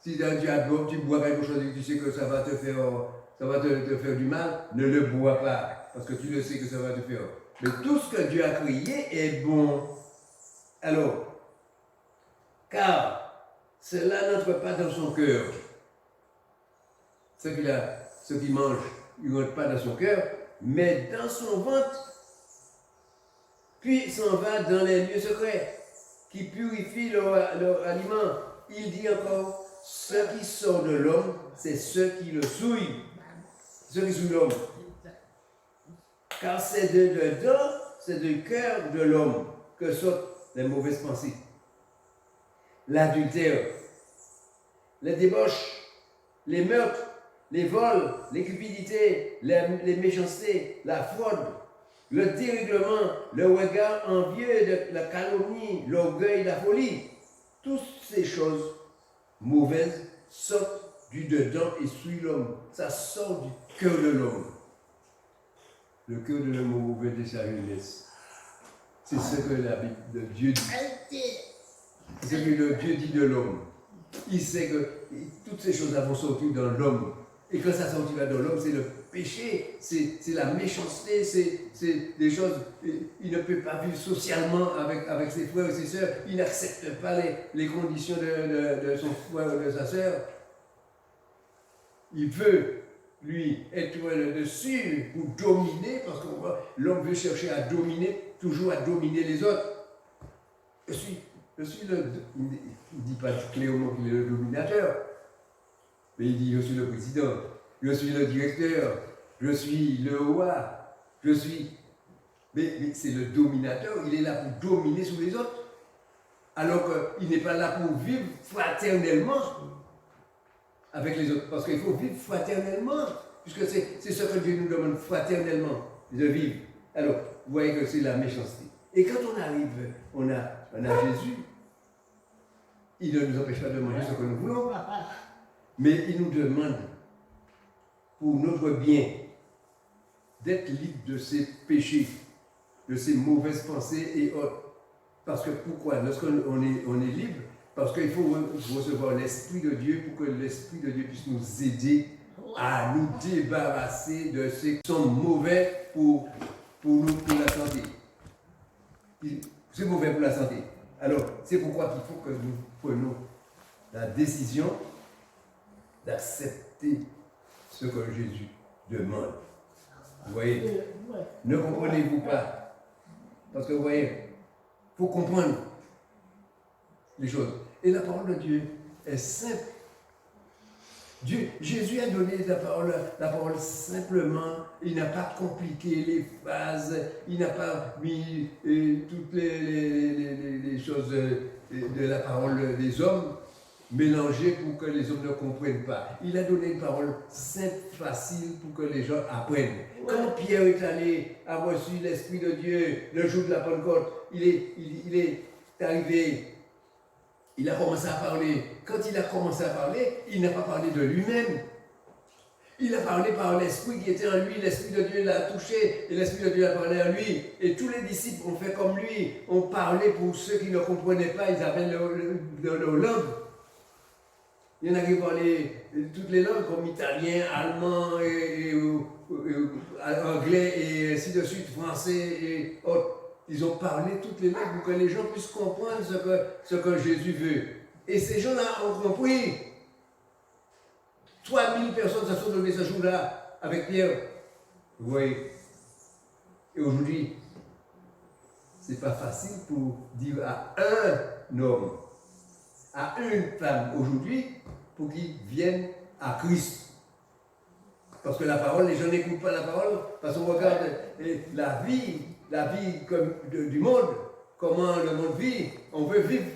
Si tu bois quelque chose et que tu sais que ça va te faire du mal, ne le bois pas, parce que tu le sais que ça va te faire. Mais tout ce que Dieu a créé est bon. Alors, car cela n'entre pas dans son cœur. Ce qu'il mange, il ne rentre pas dans son cœur, mais dans son ventre. Puis s'en va dans les lieux secrets, qui purifient leur aliment. Il dit encore, ce qui sort de l'homme, c'est ce qui le souille. Ce qui souille l'homme. Car c'est de dedans, c'est du cœur de l'homme que sortent les mauvaises pensées. L'adultère, les débauches, les meurtres, les vols, les cupidités, les méchancetés, la fraude, le dérèglement, le regard envieux, la calomnie, l'orgueil, la folie. Toutes ces choses mauvaises sortent du dedans et souillent l'homme. Ça sort du cœur de l'homme. Le cœur de l'homme mauvais de sa jeunesse. C'est ce que la Bible de Dieu dit. C'est ce que le Dieu dit de l'homme. Il sait que toutes ces choses vont sortir dans l'homme. Et quand ça sortira dans l'homme, c'est le péché, c'est la méchanceté, c'est des choses. Il ne peut pas vivre socialement avec ses frères et ses sœurs. Il n'accepte pas les conditions de son frère ou de sa sœur. Il veut, lui, être le dessus pour dominer, parce que l'homme veut chercher à dominer, toujours à dominer les autres. Je suis il ne dit pas clairement qu'il est le dominateur, mais il dit je suis le président, je suis le directeur, je suis le roi, je suis. Mais c'est le dominateur, il est là pour dominer sur les autres, alors qu'il n'est pas là pour vivre fraternellement avec les autres, parce qu'il faut vivre fraternellement, puisque c'est ce que Dieu nous demande fraternellement, de vivre. Alors, vous voyez que c'est la méchanceté. Et quand on arrive, on a Jésus, il ne nous empêche pas de manger ce que nous voulons, mais il nous demande, pour notre bien, d'être libre de ses péchés, de ses mauvaises pensées et autres. Parce que pourquoi? Lorsqu'on est libre, parce qu'il faut recevoir l'Esprit de Dieu pour que l'Esprit de Dieu puisse nous aider à nous débarrasser de ceux qui sont mauvais pour la santé. C'est mauvais pour la santé. Alors, c'est pourquoi il faut que nous prenions la décision d'accepter ce que Jésus demande. Vous voyez? Ne comprenez-vous pas? Parce que vous voyez, il faut comprendre les choses. Et la parole de Dieu est simple. Jésus a donné la parole simplement. Il n'a pas compliqué les phases. Il n'a pas mis toutes les choses de la parole des hommes mélangées pour que les hommes ne comprennent pas. Il a donné une parole simple, facile pour que les gens apprennent. Quand Pierre est allé, a reçu l'Esprit de Dieu le jour de la Pentecôte, il est arrivé. Il a commencé à parler. Quand il a commencé à parler, il n'a pas parlé de lui-même. Il a parlé par l'Esprit qui était en lui. L'Esprit de Dieu l'a touché et l'Esprit de Dieu a parlé à lui. Et tous les disciples ont fait comme lui. On parlait pour ceux qui ne comprenaient pas. Ils avaient leur langue. Il y en a qui parlaient toutes les langues comme italien, allemand, anglais et ainsi de suite, français et autres. Ils ont parlé toutes les langues pour que les gens puissent comprendre ce que Jésus veut. Et ces gens-là ont compris. 3000 personnes se sont données ce jour-là avec Pierre. Vous voyez. Et aujourd'hui, c'est pas facile pour dire à un homme, à une femme aujourd'hui, pour qu'ils viennent à Christ. Parce que la parole, les gens n'écoutent pas la parole, parce qu'on regarde la vie comme du monde, comment le monde vit. On veut vivre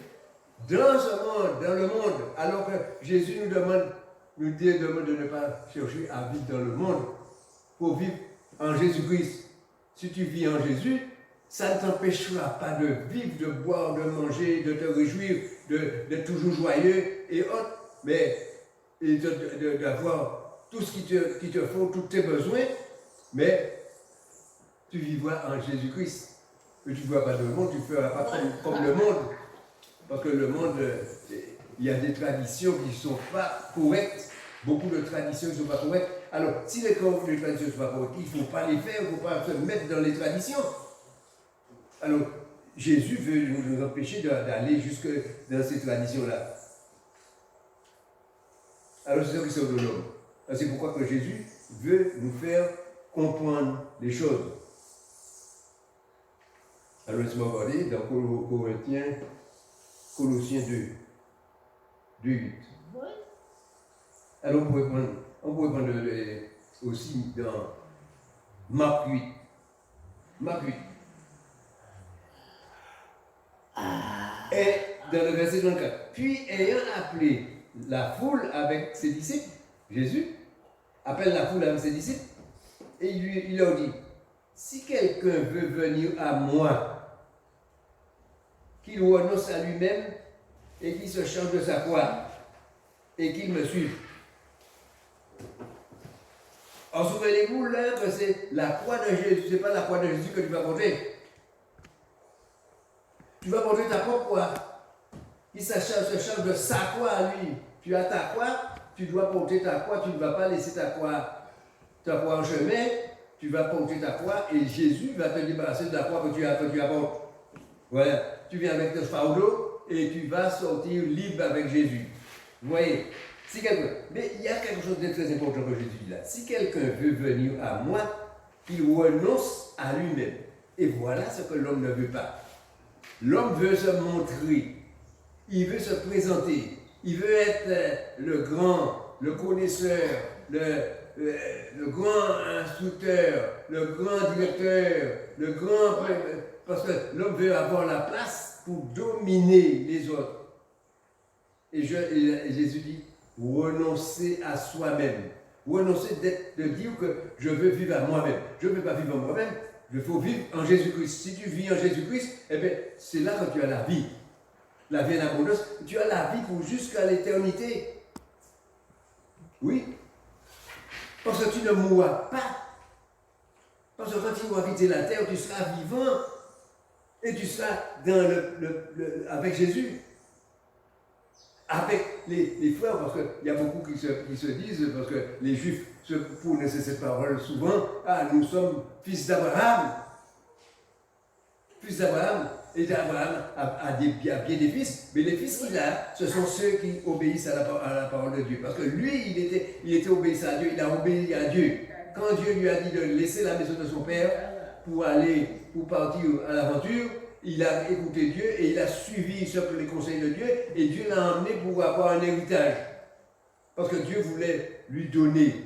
dans ce monde, dans le monde, alors que Jésus nous demande de ne pas chercher à vivre dans le monde, pour vivre en Jésus-Christ. Si tu vis en Jésus, ça ne t'empêchera pas de vivre, de boire, de manger, de te réjouir, d'être toujours joyeux et autres, mais d'avoir tout ce qui te faut, tous tes besoins, mais tu vivras en Jésus-Christ. Que tu ne vois pas dans le monde, tu ne feras pas comme le monde. Parce que le monde, il y a des traditions qui ne sont pas correctes. Beaucoup de traditions qui ne sont pas correctes. Alors, si les traditions ne sont pas correctes, il ne faut pas les faire, il ne faut pas se mettre dans les traditions. Alors, Jésus veut nous empêcher d'aller jusque dans ces traditions-là. Alors, c'est ça qui sort de l'homme. C'est pourquoi que Jésus veut nous faire comprendre les choses. Alors, laisse-moi regarder dans Colossiens 2, 8. Alors, on pourrait prendre aussi dans Marc 8. Marc 8. Et dans le verset 34. Puis, ayant appelé la foule avec ses disciples, Jésus appelle la foule avec ses disciples, et il leur dit, si quelqu'un veut venir à moi, qu'il renonce à lui-même et qu'il se change de sa croix et qu'il me suive. En souvenez-vous là que c'est la croix de Jésus, ce n'est pas la croix de Jésus que tu vas porter. Tu vas porter ta propre croix. Il se change de sa croix à lui. Tu as ta croix, tu dois porter ta croix, tu ne vas pas laisser ta croix en chemin, tu vas porter ta croix et Jésus va te débarrasser de la croix que tu apportes. Voilà, tu viens avec ton fardeau et tu vas sortir libre avec Jésus. Vous voyez, mais il y a quelque chose de très important que Jésus dit là. Si quelqu'un veut venir à moi, il renonce à lui-même. Et voilà ce que l'homme ne veut pas. L'homme veut se montrer, il veut se présenter, il veut être le grand, le connaisseur, le grand instructeur, le grand directeur, le grand... Parce que l'homme veut avoir la place pour dominer les autres. Et Jésus dit, renoncer à soi-même. Renoncer de dire que je veux vivre à moi-même. Je ne veux pas vivre à moi-même, Il faut vivre en Jésus-Christ. Si tu vis en Jésus-Christ, eh bien, c'est là que tu as la vie. La vie en abondance. Tu as la vie pour jusqu'à l'éternité. Oui. Parce que tu ne mourras pas. Parce que quand tu vas quitter la terre, tu seras vivant. Et tu seras avec Jésus. Avec les frères, parce qu'il y a beaucoup qui se disent, parce que les Juifs se prononcent cette parole souvent, ah, nous sommes fils d'Abraham. Fils d'Abraham, et Abraham a bien des fils, mais les fils qu'il a, ce sont ceux qui obéissent à la parole de Dieu. Parce que lui, il était obéissant à Dieu, il a obéi à Dieu. Quand Dieu lui a dit de laisser la maison de son père pour partir à l'aventure, il a écouté Dieu et il a suivi les conseils de Dieu et Dieu l'a emmené pour avoir un héritage. Parce que Dieu voulait lui donner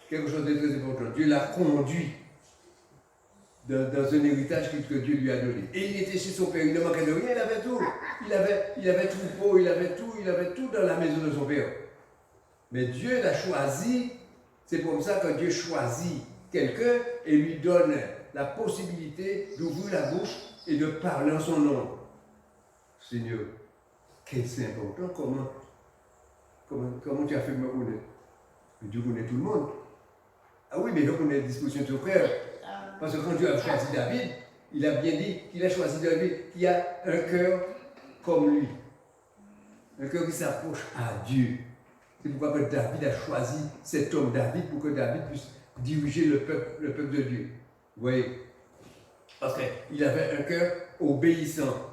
quelque chose de très important. Dieu l'a conduit dans un héritage que Dieu lui a donné. Et il était chez son père, il ne manquait de rien, il avait tout. Il avait troupeau, il avait tout dans la maison de son père. Mais Dieu l'a choisi, c'est comme ça que Dieu choisit quelqu'un et lui donne la possibilité d'ouvrir la bouche et de parler en son nom. Seigneur, quel c'est important, comment tu as fait me connaître? Dieu connaît tout le monde. Ah oui, mais donc on est à disposition de ton frère. Parce que quand Dieu a choisi David, il a bien dit qu'il a choisi David qui a un cœur comme lui. Un cœur qui s'approche à Dieu. C'est pourquoi que David a choisi cet homme David pour que David puisse diriger le peuple de Dieu. Vous voyez? Parce qu'il avait un cœur obéissant.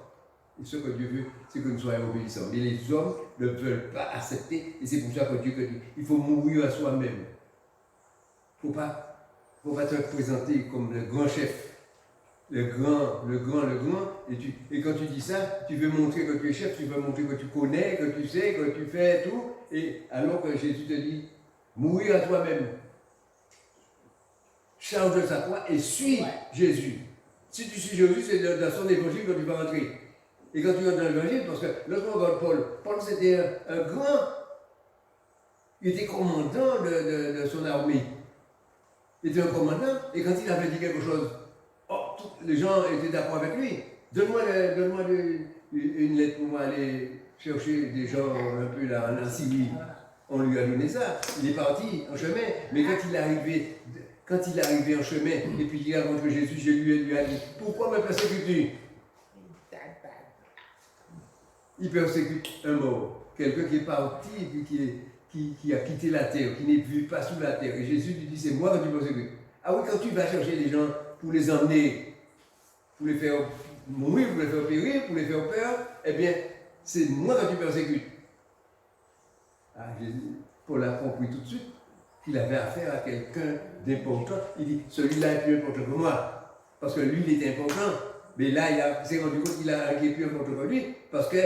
Et ce que Dieu veut, c'est que nous soyons obéissants. Mais les hommes ne veulent pas accepter. Et c'est pour ça que Dieu dit, il faut mourir à soi-même. Il ne faut pas te présenter comme le grand chef. Le grand. Et quand tu dis ça, tu veux montrer que tu es chef, tu veux montrer que tu connais, que tu sais, que tu fais tout. Et alors que Jésus te dit, mourir à toi-même. Charge de sa croix et suis Jésus. Si tu suis Jésus, c'est dans son évangile que tu vas rentrer. Et quand tu rentres dans l'évangile, parce que lorsqu'on regarde Paul c'était un grand, il était commandant de son armée. Il était un commandant, et quand il avait dit quelque chose, les gens étaient d'accord avec lui. Donne-moi une lettre pour moi aller chercher des gens un peu là en Syrie. On lui a donné ça. Il est parti en chemin, mais quand il est arrivé en chemin, et puis il a rencontré Jésus, lui a dit, pourquoi me persécutes-tu? Il persécute un mort, quelqu'un qui est parti et puis qui a quitté la terre, qui n'est plus pas sous la terre. Et Jésus lui dit, c'est moi que tu persécutes. Ah oui, quand tu vas chercher les gens pour les emmener, pour les faire mourir, pour les faire périr, pour les faire peur, eh bien, c'est moi que tu persécutes. Ah, Paul a compris tout de suite qu'il avait affaire à quelqu'un d'important. Il dit, celui-là est plus important que moi. Parce que lui, il était important. Mais là, il s'est rendu compte qu'il est plus important que lui. Parce que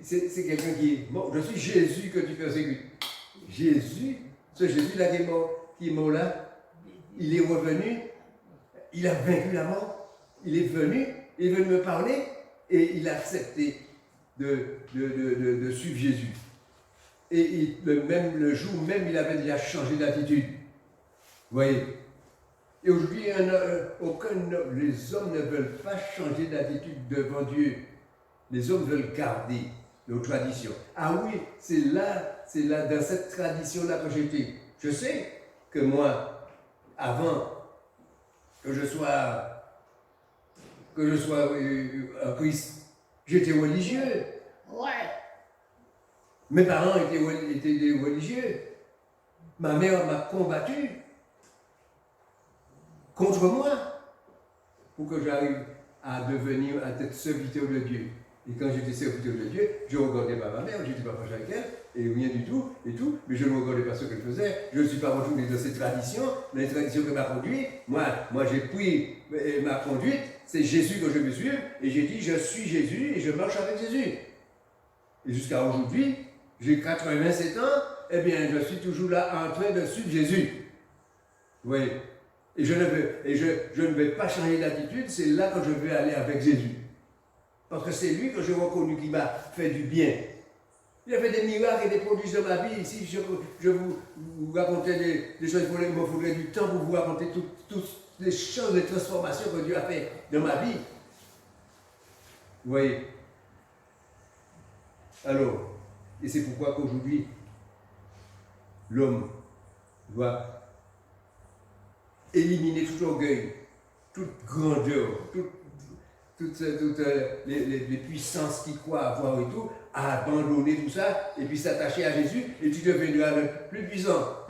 c'est quelqu'un qui est mort. Je suis Jésus que tu persécutes. Jésus, ce Jésus-là qui est mort là, il est revenu, il a vaincu la mort. Il est venu me parler et il a accepté de suivre Jésus. Et le jour même, il avait déjà changé d'attitude. Vous voyez? Et aujourd'hui, les hommes ne veulent pas changer d'attitude devant Dieu. Les hommes veulent garder nos traditions. Ah oui, c'est là, dans cette tradition-là que j'étais. Je sais que moi, avant que je sois en Christ, j'étais religieux. Ouais. Mes parents étaient des religieux. Ma mère m'a combattu contre moi pour que j'arrive à être serviteur de Dieu. Et quand j'étais serviteur de Dieu, je ne regardais pas ma mère, je n'étais pas fâché avec elle, et rien du tout, mais je ne regardais pas ce qu'elle faisait. Je ne suis pas retourné dans ces traditions, les traditions que m'a conduite. Moi j'ai pris ma conduite, c'est Jésus que je veux suivre, et j'ai dit, je suis Jésus, et je marche avec Jésus. Et jusqu'à aujourd'hui, j'ai 87 ans, eh bien, je suis toujours là en train de suivre Jésus. Oui. Et je ne vais pas changer d'attitude, c'est là que je vais aller avec Jésus. Parce que c'est lui que j'ai reconnu qui m'a fait du bien. Il a fait des miracles et des prodiges dans ma vie. Si je vous racontais des choses, il me faudrait du temps pour vous raconter les choses, les transformations que Dieu a fait dans ma vie. Vous voyez? Alors, et c'est pourquoi qu'aujourd'hui, l'homme doit éliminer tout orgueil, toute grandeur, toutes les puissances qui croient avoir et tout, à abandonner tout ça, et puis s'attacher à Jésus, et tu deviendras le plus puissant.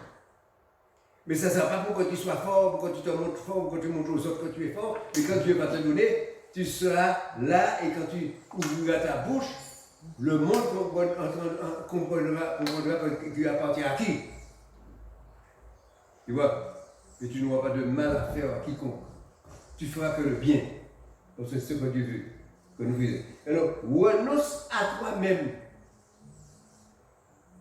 Mais ça ne sert pas pour que tu sois fort, pour que tu te montres fort, pour que tu montres aux autres que tu es fort, mais quand Dieu va te donner, tu seras là, et quand tu ouvriras ta bouche, le monde comprendra que tu appartiens à qui. Tu vois? Et tu n'auras pas de mal à faire à quiconque. Tu feras que le bien. Parce que c'est ce que Dieu veut que nous faisions. Alors, renonce à toi-même.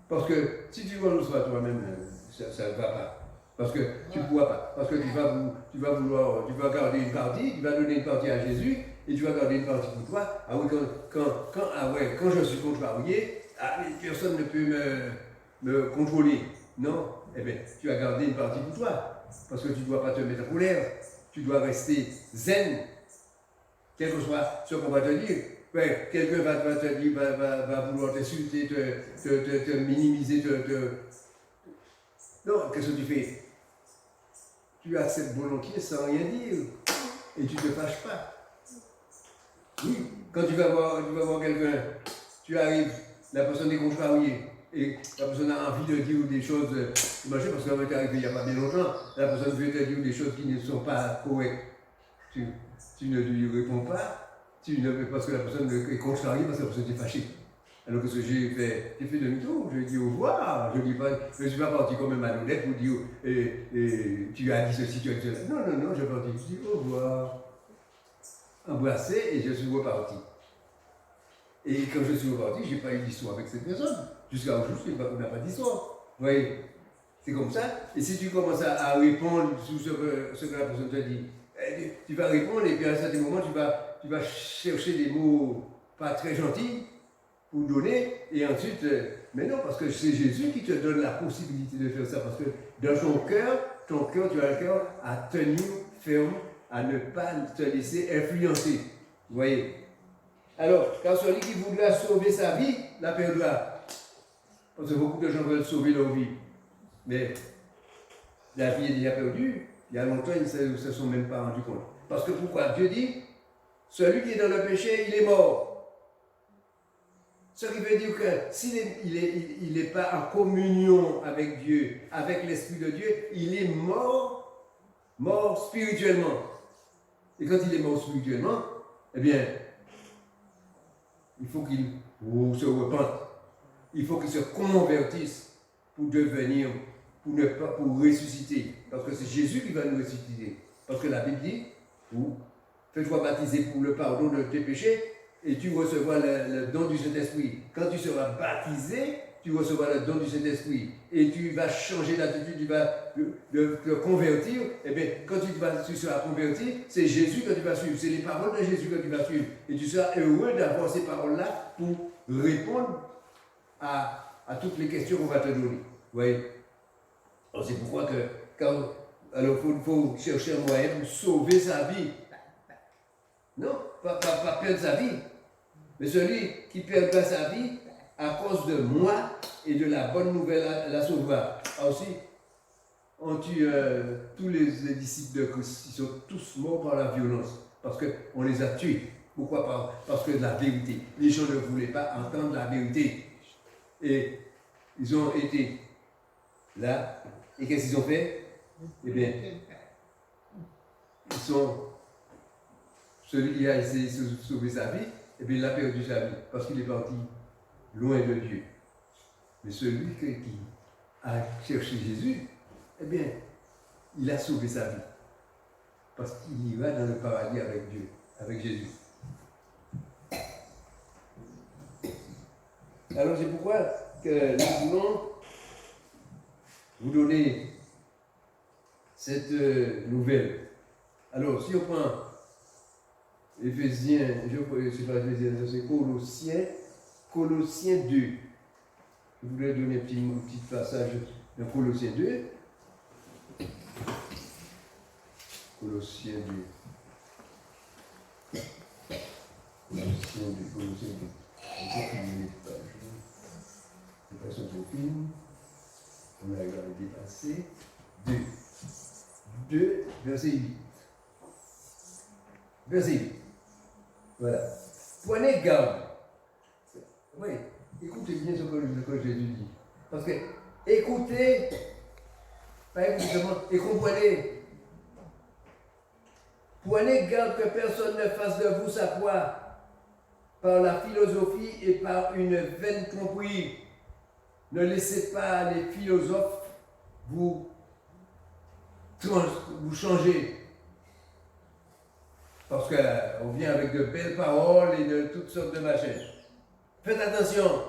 Parce que si tu renonces à toi-même, ça ne va pas. Parce que tu ne pourras pas. Parce que tu vas garder une partie, tu vas donner une partie à Jésus, et tu vas garder une partie pour toi. Ah oui, quand je suis contrarié, personne ne peut me contrôler. Non, eh bien, tu as gardé une partie pour toi. Parce que tu ne dois pas te mettre en colère. Tu dois rester zen. Quel que soit ce qu'on va te dire. Ouais, quelqu'un va te dire, va vouloir t'insulter, te minimiser, Non, qu'est-ce que tu fais? Tu acceptes volontiers sans rien dire. Et tu ne te fâches pas. Oui, quand tu vas voir quelqu'un, tu arrives, la personne est contrariée, et la personne a envie de dire des choses, parce que ça va t'arriver il n'y a pas bien longtemps, la personne veut te dire des choses qui ne sont pas correctes. Tu ne lui réponds pas, parce que la personne est contrariée, parce que la personne est fâchée. Alors que ce que j'ai fait demi-tour, je dis au revoir, je ne suis pas parti comme un malhonnête pour dire tu as dit ceci, tu as dit cela. Non, je suis parti, je dis au revoir, embrassé et je suis reparti. Et quand je suis reparti, je n'ai pas eu d'histoire avec cette personne. Jusqu'à aujourd'hui, on n'a pas d'histoire. Vous voyez, c'est comme ça. Et si tu commences à répondre sur ce que la personne te dit, tu vas répondre et puis à un certain moment, tu vas chercher des mots pas très gentils pour donner. Et ensuite, mais non, parce que c'est Jésus qui te donne la possibilité de faire ça. Parce que dans ton cœur, tu as le cœur à tenir ferme, à ne pas te laisser influencer. Vous voyez? Alors, quand celui qui voudra sauver sa vie, la perdra. Parce que beaucoup de gens veulent sauver leur vie. Mais la vie est déjà perdue. Il y a longtemps, ils ne se sont même pas rendus compte. Parce que pourquoi? Dieu dit, celui qui est dans le péché, il est mort. Ce qui veut dire que s'il n'est pas en communion avec Dieu, avec l'Esprit de Dieu, il est mort spirituellement. Et quand il est mort spirituellement, eh bien, il faut qu'il se repente. Il faut qu'il se convertisse pour devenir, pour ressusciter. Parce que c'est Jésus qui va nous ressusciter. Parce que la Bible dit, fais-toi baptiser pour le pardon de tes péchés et tu recevras le don du Saint-Esprit. Quand tu seras baptisé, tu recevras le don du Saint-Esprit et tu vas changer d'attitude, tu vas te convertir. Et bien, quand tu seras converti, c'est Jésus que tu vas suivre, c'est les paroles de Jésus que tu vas suivre. Et tu seras heureux d'avoir ces paroles-là pour répondre à toutes les questions qu'on va te donner. Vous voyez? Alors c'est pourquoi alors faut chercher un moyen pour sauver sa vie. Non, pas perdre sa vie. Mais celui qui perdra sa vie à cause de moi et de la bonne nouvelle la sauvera. Aussi, on tue tous les disciples de Christ, ils sont tous morts par la violence, parce qu'on les a tués. Pourquoi pas? Parce que de la vérité. Les gens ne voulaient pas entendre la vérité. Et ils ont été là. Et qu'est-ce qu'ils ont fait? Eh bien, celui qui a essayé de sauver sa vie, eh bien, il a perdu sa vie, parce qu'il est parti loin de Dieu. Mais celui qui a cherché Jésus, eh bien, il a sauvé sa vie. Parce qu'il y va dans le paradis avec Dieu, avec Jésus. Alors c'est pourquoi que nous voulons vous donner cette nouvelle. Alors si on prend Éphésiens, c'est pas Éphésiens, c'est Colossiens 2. Je voudrais donner un petit passage dans Colossiens 2. Colossiens 2. Colossiens 2. Colossiens 2. Je passe un film. On a dépassé. 2, verset 8. Verset 8. Voilà. Prenez garde. Oui, écoutez bien ce que Jésus dit. Parce que écoutez, pas écoutez et comprenez. Prenez garde que personne ne fasse de vous sa proie par la philosophie et par une vaine tromperie. Ne laissez pas les philosophes vous changer. Parce qu'on vient avec de belles paroles et de toutes sortes de machins. Faites attention.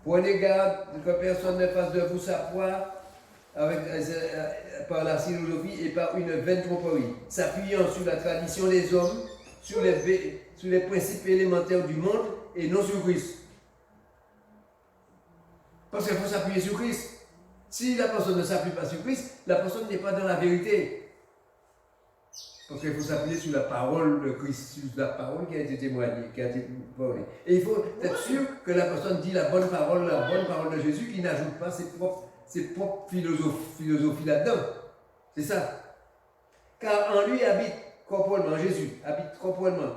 Prenez garde que personne ne fasse de vous sa proie par la philosophie et par une vaine tromperie, s'appuyant sur la tradition des hommes, sur les principes élémentaires du monde et non sur Christ. Parce qu'il faut s'appuyer sur Christ. Si la personne ne s'appuie pas sur Christ, la personne n'est pas dans la vérité. Parce qu'il faut s'appuyer sur la parole de Christ, sur la parole qui a été témoignée, qui a été parlée. Et il faut être sûr que la personne dit la bonne parole de Jésus, qui n'ajoute pas ses propres philosophies là-dedans. C'est ça. Car en lui habite corporellement, Jésus habite corporellement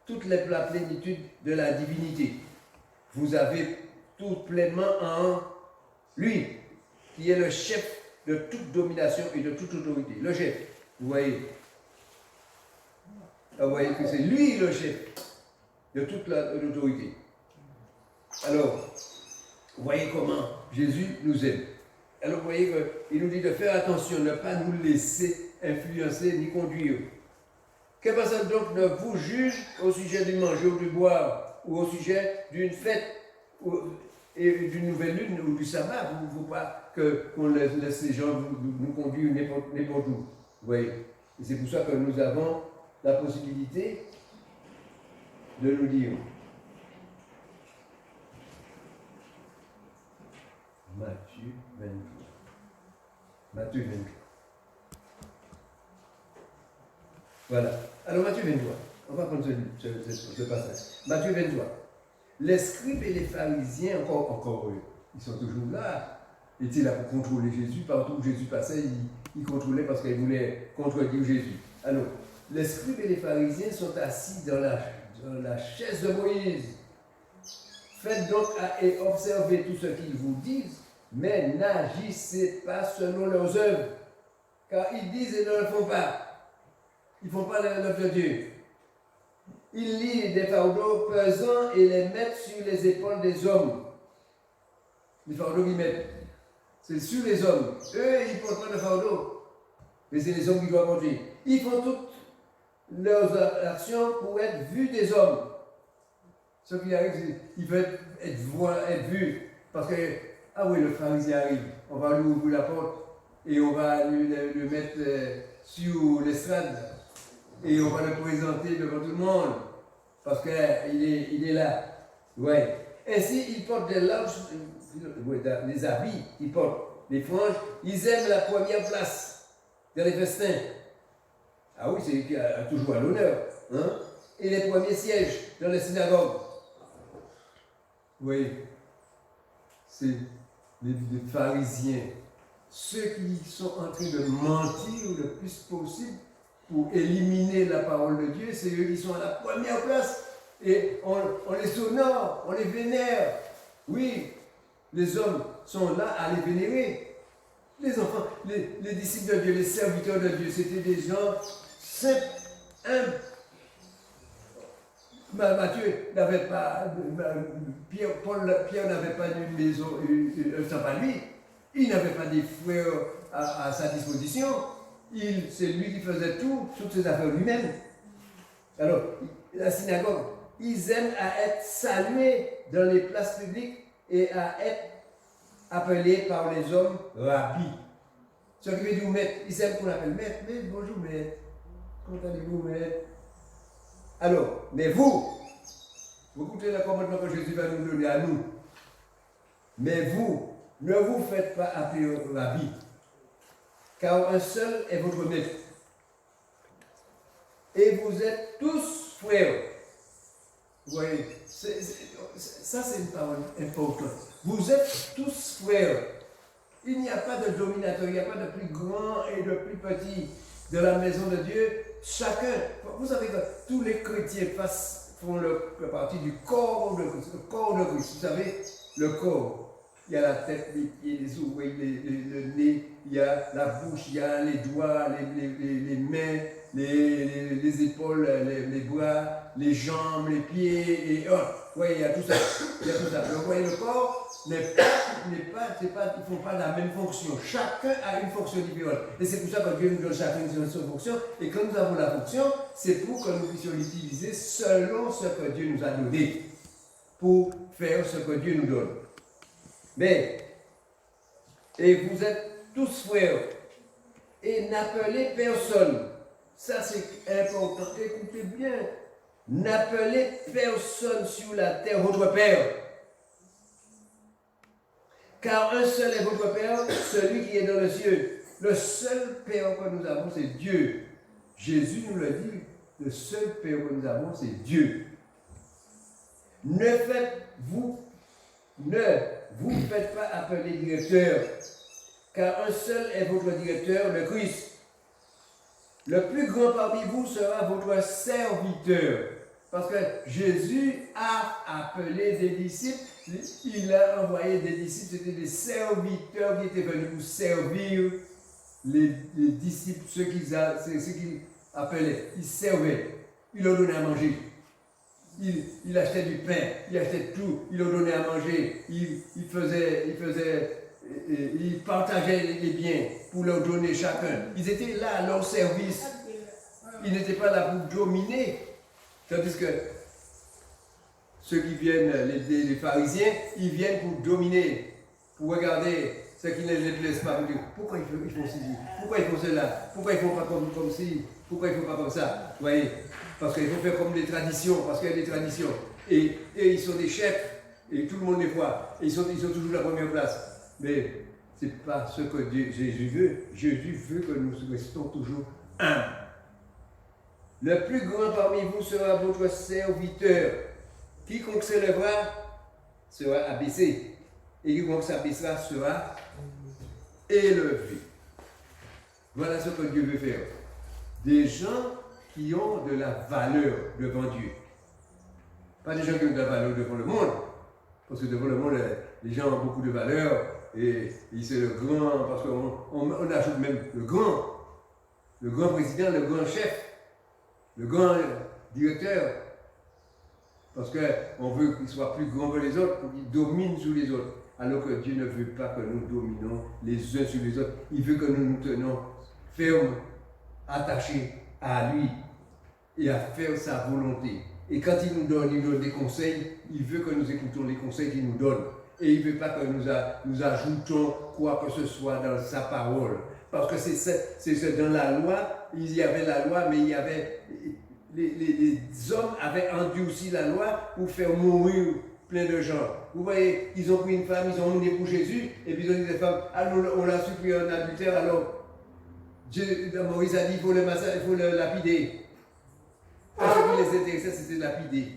toute la plénitude de la divinité. Vous avez tout pleinement en lui, qui est le chef de toute domination et de toute autorité. Le chef, vous voyez. Vous voyez que c'est lui le chef de toute l'autorité. Alors, vous voyez comment Jésus nous aime. Alors, vous voyez qu'il nous dit de faire attention, ne pas nous laisser influencer ni conduire. Que personne donc ne vous juge au sujet du manger ou du boire, ou au sujet d'une fête et d'une nouvelle lune ou du sabbat. Il ne faut pas qu'on laisse les gens nous conduire n'importe où. Vous voyez. Et c'est pour ça que nous avons la possibilité de nous dire Matthieu 23. Matthieu 23. Voilà. Alors Matthieu 23. On va prendre ce passage. Matthieu 23. Les scribes et les pharisiens, encore eux, ils sont toujours là. Ils étaient là pour contrôler Jésus. Partout où Jésus passait, ils contrôlaient parce qu'ils voulaient contredire Jésus. Alors, les scribes et les pharisiens sont assis dans la chaise de Moïse. Faites donc et observez tout ce qu'ils vous disent, mais n'agissez pas selon leurs œuvres, car ils disent et ne le font pas. Ils ne font pas l'œuvre de Dieu. Ils lient des fardeaux pesants et les mettent sur les épaules des hommes. Les fardeaux qu'ils mettent, c'est sur les hommes. Eux, ils ne portent pas de fardeau, mais c'est les hommes qui doivent porter. Ils font toutes leurs actions pour être vus des hommes. Ce qui arrive, c'est qu'ils veulent être vus. Parce que, ah oui, le pharisien arrive, on va lui ouvrir la porte et on va le mettre sur l'estrade et on va le présenter devant tout le monde. Parce qu'il est là. Ouais. Ainsi, ils portent des larges, des habits, ils portent des franges, ils aiment la première place dans les festins. Ah oui, c'est lui qui a toujours à l'honneur. Hein? Et les premiers sièges dans les synagogues. Oui, c'est les pharisiens. Ceux qui sont en train de mentir le plus possible pour éliminer la parole de Dieu, c'est eux qui sont à la première place. Et on les honore, on les vénère. Oui, les hommes sont là à les vénérer. Les enfants, les disciples de Dieu, les serviteurs de Dieu, c'était des gens simples, humbles. Mathieu n'avait pas, Pierre n'avait pas une maison, un temple à lui. Il n'avait pas des frères à sa disposition. C'est lui qui faisait toutes ses affaires lui-même. Alors, la synagogue, ils aiment à être salués dans les places publiques et à être appelés par les hommes rabbis. Ce qui veut dire maître. Ils aiment qu'on appelle maître. Mais bonjour maître. Comment allez-vous maître? Alors, mais vous écoutez le commandement que Jésus va nous donner à nous. Mais vous, ne vous faites pas appeler rabbi. car un seul est votre maître. Et vous êtes tous frères. Vous voyez, ça c'est une parole importante. Vous êtes tous frères. Il n'y a pas de dominateur, il n'y a pas de plus grand et de plus petit de la maison de Dieu. Chacun, vous savez que tous les chrétiens font partie du corps de Christ. Le corps de Christ, vous savez, le corps. Il y a la tête, les pieds, les oreilles, le nez, il y a la bouche, il y a les doigts, les mains, les épaules, les bras, les jambes, les pieds, et oui, il y a tout ça. Il y a tout ça. Donc, vous voyez, le corps ils ne font pas la même fonction. Chacun a une fonction différente. Et c'est pour ça que Dieu nous donne chacun une fonction. Et quand nous avons la fonction, c'est pour que nous puissions l'utiliser selon ce que Dieu nous a donné. Pour faire ce que Dieu nous donne. Mais, et vous êtes tous frères, et n'appelez personne. Ça c'est important, écoutez bien. N'appelez personne sur la terre votre Père. Car un seul est votre Père, celui qui est dans les cieux. Le seul Père que nous avons, c'est Dieu. Jésus nous l'a dit, le seul Père que nous avons, c'est Dieu. Ne vous faites pas appeler directeur, car un seul est votre directeur, le Christ. Le plus grand parmi vous sera votre serviteur. Parce que Jésus a appelé des disciples, il a envoyé des disciples, c'était des serviteurs qui étaient venus pour servir les disciples, ceux qu'il appelait, ils servaient, il leur donnait à manger. Il achetait du pain, il achetait tout, il leur donnait à manger, il partageait les biens pour leur donner chacun. Ils étaient là à leur service. Ils n'étaient pas là pour dominer. Tandis que ceux qui viennent, les pharisiens, ils viennent pour dominer, pour regarder ce qui ne les plaise pas. Pour dire, pourquoi ils font ceci? Pourquoi ils font cela? Pourquoi ils ne font pas comme ci? Pourquoi ils ne font pas comme ça? Vous voyez? Parce qu'il faut faire comme des traditions, parce qu'il y a des traditions. Et ils sont des chefs, et tout le monde les voit. Et ils sont toujours la première place. Mais ce n'est pas ce que Jésus veut. Jésus veut que nous restons toujours un. Le plus grand parmi vous sera votre serviteur. Quiconque s'élèvera sera abaissé. Et quiconque s'abaissera sera élevé. Voilà ce que Dieu veut faire. Des gens qui ont de la valeur devant Dieu. Pas des gens qui ont de la valeur devant le monde. Parce que devant le monde, les gens ont beaucoup de valeur. Et c'est le grand, parce qu'on ajoute même le grand président, le grand chef, le grand directeur. Parce qu'on veut qu'il soit plus grand que les autres, pour qu'il domine sur les autres. Alors que Dieu ne veut pas que nous dominons les uns sur les autres. Il veut que nous nous tenons fermes, attachés à lui et à faire sa volonté. Et quand il nous donne des conseils, il veut que nous écoutons les conseils qu'il nous donne. Et il ne veut pas que nous ajoutons quoi que ce soit dans sa parole. Parce que c'est dans la loi, il y avait la loi, mais il y avait les hommes avaient endurci la loi pour faire mourir plein de gens. Vous voyez, ils ont pris une femme, ils ont emmené pour Jésus, et puis ils ont dit des femmes, on l'a supprimé en adultère, alors Moïse a dit il faut le lapider. Parce que les intéressait, c'était lapider.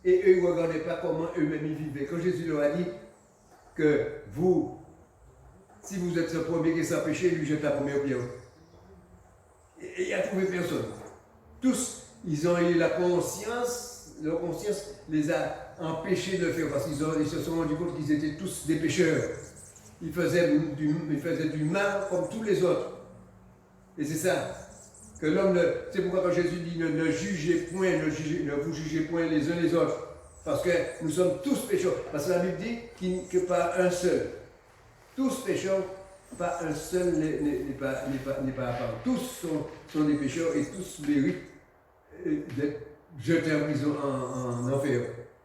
Et eux, ils ne regardaient pas comment eux-mêmes ils vivaient. Quand Jésus leur a dit que vous, si vous êtes le premier qui s'est péché, lui jette la première pierre. Et il n'a trouvé personne. Tous, ils ont eu la conscience, leur conscience les a empêchés de le faire parce qu'ils se sont rendus compte qu'ils étaient tous des pécheurs. Ils faisaient du mal comme tous les autres. Et c'est ça. Que l'homme, c'est pourquoi quand Jésus dit ne jugez point, ne vous jugez point les uns les autres. Parce que nous sommes tous pécheurs. Parce que la Bible dit que pas un seul. Tous pécheurs, pas un seul n'est pas à part. Tous sont des pécheurs et tous méritent d'être jetés en prison, en enfer.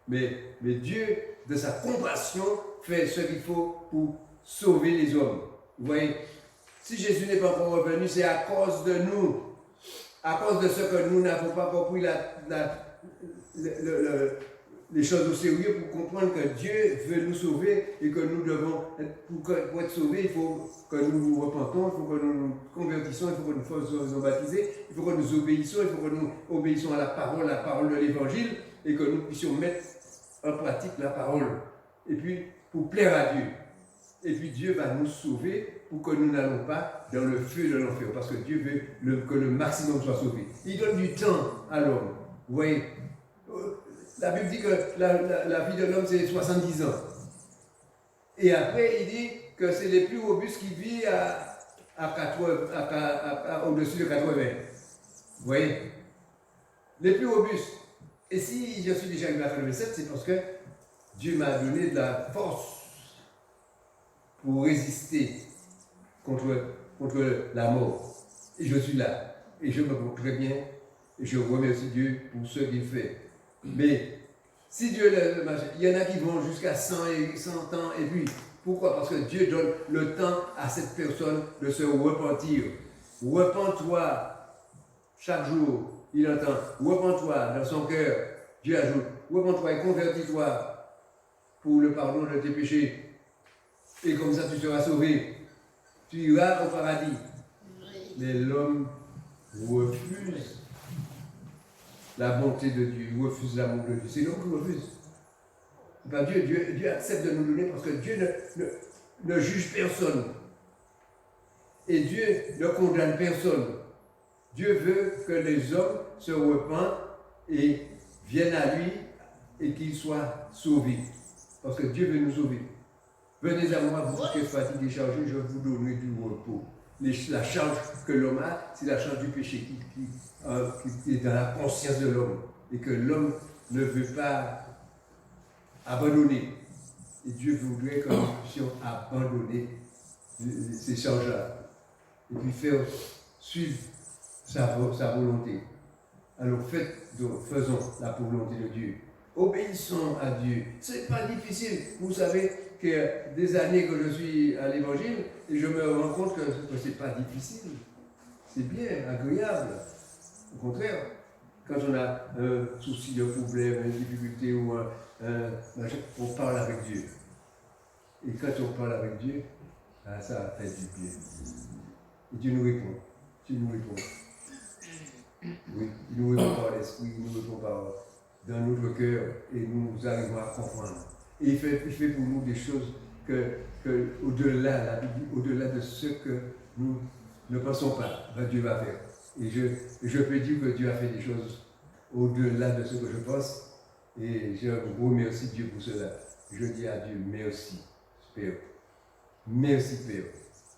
Mais Dieu, de sa compassion, fait ce qu'il faut pour sauver les hommes. Vous voyez, si Jésus n'est pas encore revenu, c'est à cause de nous. À cause de ce que nous n'avons pas compris les choses au sérieux pour comprendre que Dieu veut nous sauver et que nous devons, pour être sauvés, il faut que nous nous repentons, il faut que nous nous convertissons, il faut que nous soyons baptisés, il faut que nous obéissons, il faut que nous obéissons à la parole de l'Évangile et que nous puissions mettre en pratique la parole. Et puis, pour plaire à Dieu. Et puis Dieu va nous sauver pour que nous n'allons pas dans le feu de l'enfer. Parce que Dieu veut que le maximum soit sauvé. Il donne du temps à l'homme. Vous voyez, la Bible dit que la vie de l'homme c'est 70 ans. Et après il dit que c'est les plus robustes qui vivent au-dessus de 80. Vous voyez, les plus robustes. Et si je suis déjà arrivé à 87, c'est parce que Dieu m'a donné de la force pour résister contre la mort. Et je suis là. Et je me porte très bien. Et je remercie Dieu pour ce qu'il fait. Mais si Dieu, il y en a qui vont jusqu'à 100 ans. Et puis, pourquoi? Parce que Dieu donne le temps à cette personne de se repentir. Repens-toi chaque jour. Il entend. Repens-toi dans son cœur. Dieu ajoute. Repens-toi et convertis-toi pour le pardon de tes péchés. Et comme ça, tu seras sauvé. Tu iras au paradis. Mais l'homme refuse la bonté de Dieu, refuse l'amour de Dieu. C'est l'homme qui refuse. Ben Dieu accepte de nous donner parce que Dieu ne juge personne. Et Dieu ne condamne personne. Dieu veut que les hommes se repentent et viennent à lui et qu'ils soient sauvés. Parce que Dieu veut nous sauver. Venez à moi, vous qui êtes fatigués et chargés, je vous donnerai du repos. La charge que l'homme a, c'est la charge du péché qui est dans la conscience de l'homme. Et que l'homme ne veut pas abandonner. Et Dieu voudrait que nous puissions abandonner ces charges-là. Et puis faire suivre sa volonté. Alors faisons la volonté de Dieu. Obéissons à Dieu. Ce n'est pas difficile. Vous savez que des années que je suis à l'évangile, et je me rends compte que ce n'est pas difficile. C'est bien, agréable. Au contraire, quand on a un souci, un problème, une difficulté, ou on parle avec Dieu. Et quand on parle avec Dieu, ça fait du bien. Et Dieu nous répond. Dieu nous répond. Oui, il nous répond par l'esprit, il nous répond dans notre cœur, et nous arrivons à comprendre. Et il fait pour nous des choses au-delà de ce que nous ne pensons pas, Dieu va faire. Et je peux dire que Dieu a fait des choses au-delà de ce que je pense. Et je vous remercie Dieu pour cela. Je dis à Dieu, merci, Père. Merci, Père,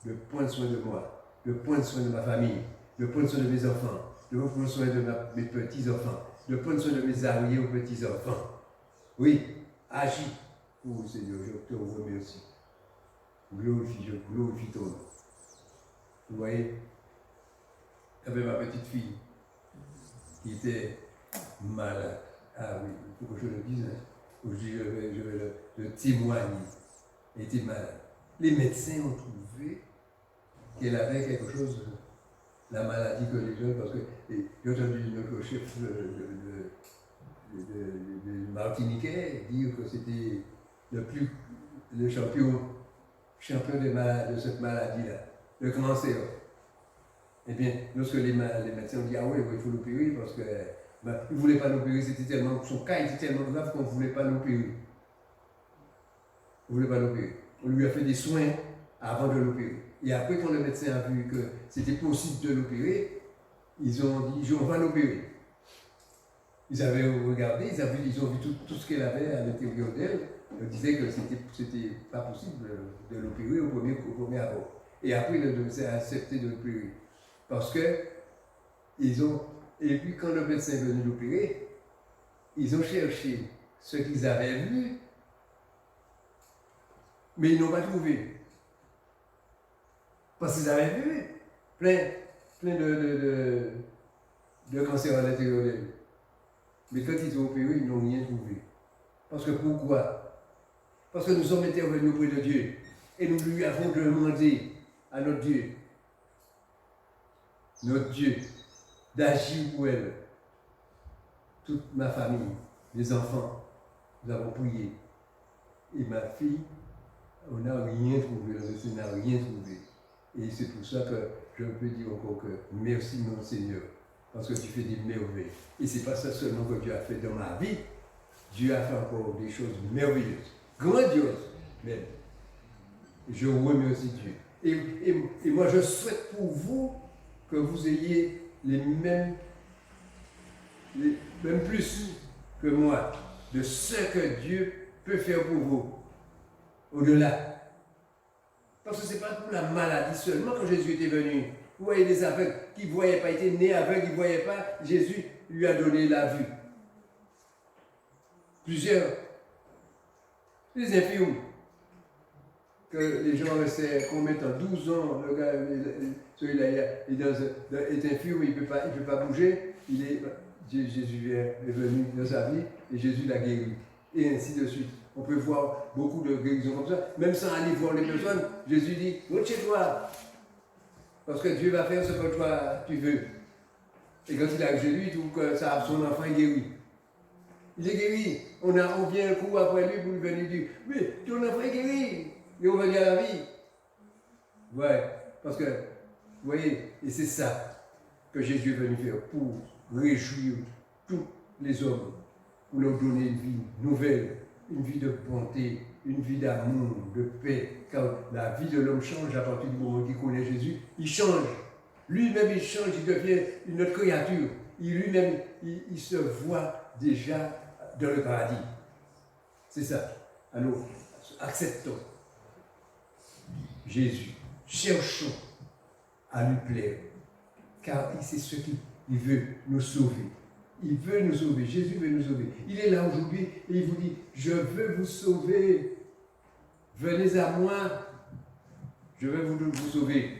de prendre soin de moi, de prendre soin de ma famille, de prendre soin de mes enfants, de prendre soin de mes petits-enfants, de prendre soin de mes arrières aux petits-enfants. Oui, agis. Oh Seigneur, je te remercie. Je glorifie ton nom. Vous voyez, j'avais ma petite fille qui était malade. Ah oui, il faut que je le dise. Aujourd'hui, je vais le témoigner. Elle était malade. Les médecins ont trouvé qu'elle avait quelque chose, la maladie que les jeunes, parce que j'ai entendu notre chef de Martiniquais dire que c'était le champion de cette maladie-là, le cancer. Eh bien, lorsque les médecins ont dit, ah oui, il faut l'opérer, parce qu'ils ne voulaient pas l'opérer, son cas était tellement grave qu'on ne voulait pas l'opérer. On ne voulait pas l'opérer. On lui a fait des soins avant de l'opérer. Et après, quand le médecin a vu que c'était possible de l'opérer, ils ont dit, on va l'opérer. Ils avaient regardé, ils ont vu tout ce qu'elle avait à l'intérieur d'elle. Ils disaient que c'était pas possible de l'opérer au premier abord. Et après, le médecin a accepté de l'opérer. Parce que, et puis quand le médecin est venu l'opérer, ils ont cherché ce qu'ils avaient vu, mais ils n'ont pas trouvé. Parce qu'ils avaient vu plein de cancers à l'intérieur d'elle. Mais quand ils ont opéré, ils n'ont rien trouvé. Parce que pourquoi? Parce que nous sommes intervenus auprès de Dieu. Et nous lui avons demandé à notre Dieu, d'agir pour elle. Toute ma famille, mes enfants, nous avons prié. Et ma fille, on n'a rien trouvé, le médecin n'a rien trouvé. Et c'est pour ça que je peux dire encore que merci mon Seigneur, parce que tu fais des merveilles. Et ce n'est pas ça seulement que Dieu a fait dans ma vie, Dieu a fait encore des choses merveilleuses, grandioses même. Je remercie Dieu. Et moi je souhaite pour vous que vous ayez même plus que moi, de ce que Dieu peut faire pour vous, au-delà. Parce que ce n'est pas pour la maladie seulement que Jésus était venu. Vous voyez des aveugles qui ne voyaient pas, étaient nés aveugles, ils ne voyaient pas, Jésus lui a donné la vue. Plusieurs, les infirmes, que les gens restaient combien de temps, 12 ans, le gars, celui-là, il est infirme, il ne peut pas bouger, Jésus est venu dans sa vie et Jésus l'a guéri. Et ainsi de suite. On peut voir beaucoup de guérisons comme ça, même sans aller voir les personnes. Jésus dit, rentre chez toi, parce que Dieu va faire ce que toi tu veux. Et quand il arrive chez lui, il trouve que son enfant est guéri. Il est guéri. On vient un coup après lui pour lui venir dire, mais ton enfant est guéri. Et on revient à la vie. Ouais, parce que, vous voyez, et c'est ça que Jésus est venu faire pour réjouir tous les hommes, pour leur donner une vie nouvelle, une vie de bonté, une vie d'amour, de paix. Quand la vie de l'homme change à partir du moment qu'il connaît Jésus, il change. Lui-même, il change, il devient une autre créature. Lui-même, il se voit déjà dans le paradis. C'est ça. Alors, acceptons Jésus. Cherchons à lui plaire. Car c'est ce qu'il veut nous sauver. Il veut nous sauver. Jésus veut nous sauver. Il est là aujourd'hui et il vous dit, je veux vous sauver. Venez à moi. Je veux vous sauver.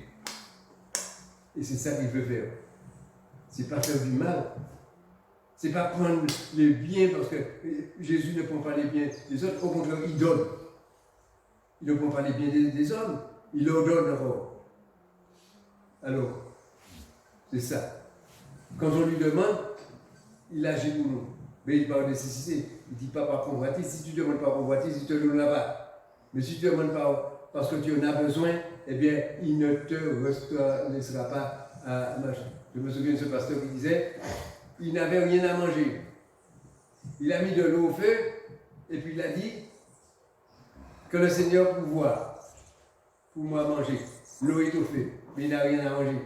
Et c'est ça qu'il veut faire. C'est pas faire du mal. C'est pas prendre les biens parce que Jésus ne prend pas les biens des autres. Au contraire, il donne. Il ne prend pas les biens des hommes. Il leur donne d'abord. Alors, c'est ça. Quand on lui demande, il agit pour nous. Mais il parle de nécessité. Il ne dit pas par convoitise. Si tu ne demandes pas par convoitise, il ne te donnera pas. Mais si tu ne demandes pas parce que tu en as besoin, eh bien, il ne te laissera pas à marcher. Je me souviens de ce pasteur qui disait, il n'avait rien à manger. Il a mis de l'eau au feu, et puis il a dit que le Seigneur pourvoit pour moi manger. L'eau est au feu, mais il n'a rien à manger.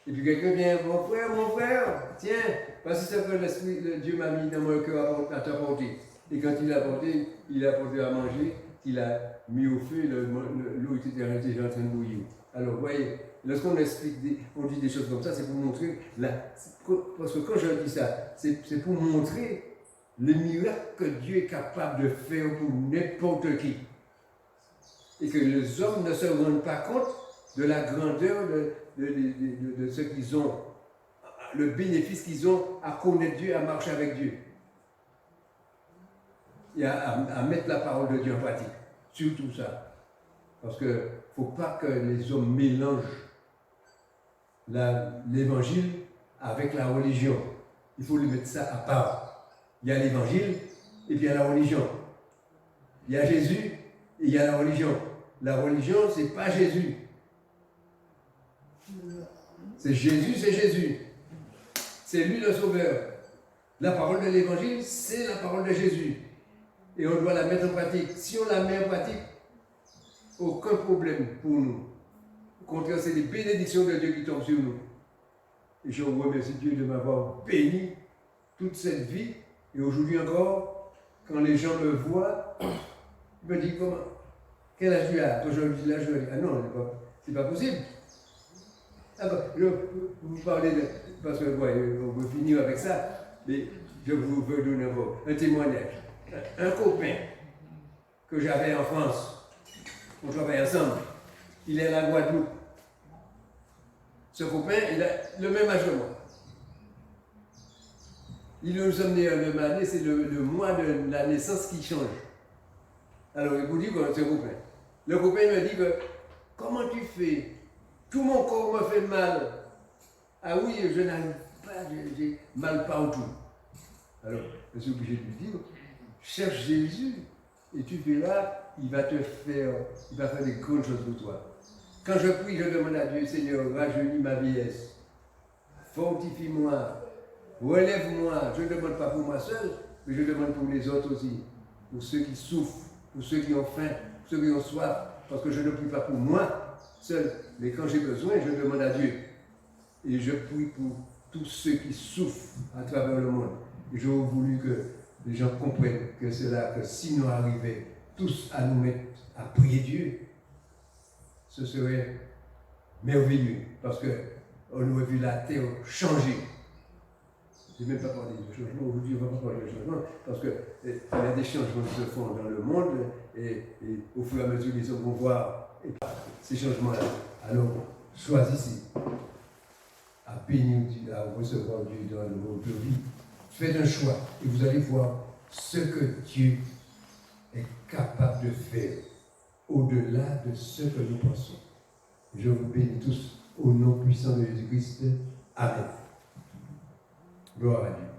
Et puis quelqu'un vient, mon frère, tiens, voici ce que Dieu m'a mis dans mon cœur à t'apporter. Et quand il a apporté à manger, il a mis au feu, l'eau était déjà en train de bouillir. Alors, vous voyez, lorsqu'on explique, on dit des choses comme ça, c'est pour montrer, parce que quand je dis ça, c'est pour montrer le miracle que Dieu est capable de faire pour n'importe qui. Et que les hommes ne se rendent pas compte de la grandeur de ce qu'ils ont, le bénéfice qu'ils ont à connaître Dieu, à marcher avec Dieu. Et à mettre la parole de Dieu en pratique. Surtout ça. Parce qu'il ne faut pas que les hommes mélangent l'évangile avec la religion. Il faut lui mettre ça à part. Il y a l'évangile et puis il y a la religion. Il y a Jésus et il y a la religion. La religion, ce n'est pas Jésus. C'est Jésus, c'est Jésus. C'est lui le sauveur. La parole de l'évangile, c'est la parole de Jésus. Et on doit la mettre en pratique. Si on la met en pratique, aucun problème pour nous. Au contraire, c'est des bénédictions de Dieu qui tombent sur nous. Et je vous remercie Dieu de m'avoir béni toute cette vie. Et aujourd'hui encore, quand les gens me voient, ils me disent comment, quel âge tu as? Quand je dis l'âge, je dis, ah non, c'est pas possible. Vous parlez de. Parce que, ouais, on veut finir avec ça, mais je vous veux donner un témoignage. Un copain que j'avais en France, on travaille ensemble, il est à la Guadeloupe. Ce copain, il a le même âge que moi. Il nous a amené à la même année, c'est le mois de la naissance qui change. Alors, il vous dit que c'est copain. Le copain me dit que, comment tu fais? Tout mon corps me fait mal. Ah oui, je n'arrive pas, j'ai mal partout. Alors, je suis obligé de lui dire, cherche Jésus et tu verras, il va faire des grandes choses pour toi. Quand je prie, je demande à Dieu, Seigneur, rajeunis ma vieillesse, fortifie-moi, relève-moi. Je ne demande pas pour moi seul, mais je demande pour les autres aussi, pour ceux qui souffrent, pour ceux qui ont faim, pour ceux qui ont soif, parce que je ne prie pas pour moi seul, mais quand j'ai besoin, je demande à Dieu. Et je prie pour tous ceux qui souffrent à travers le monde. Et j'aurais voulu que les gens comprennent que c'est là que si nous arrivions tous à nous mettre à prier Dieu, ce serait merveilleux, parce qu'on aurait vu la terre changer. Je ne vais même pas parler de changement, aujourd'hui on ne va pas parler de changement, parce qu'il y a des changements qui se font dans le monde, et au fur et à mesure les hommes vont voir ces changements-là. Alors, choisissez à bénir Dieu, à recevoir Dieu dans votre vie. Faites un choix, et vous allez voir ce que Dieu est capable de faire au-delà de ce que nous pensons. Je vous bénis tous au nom puissant de Jésus-Christ. Amen. Gloire à Dieu.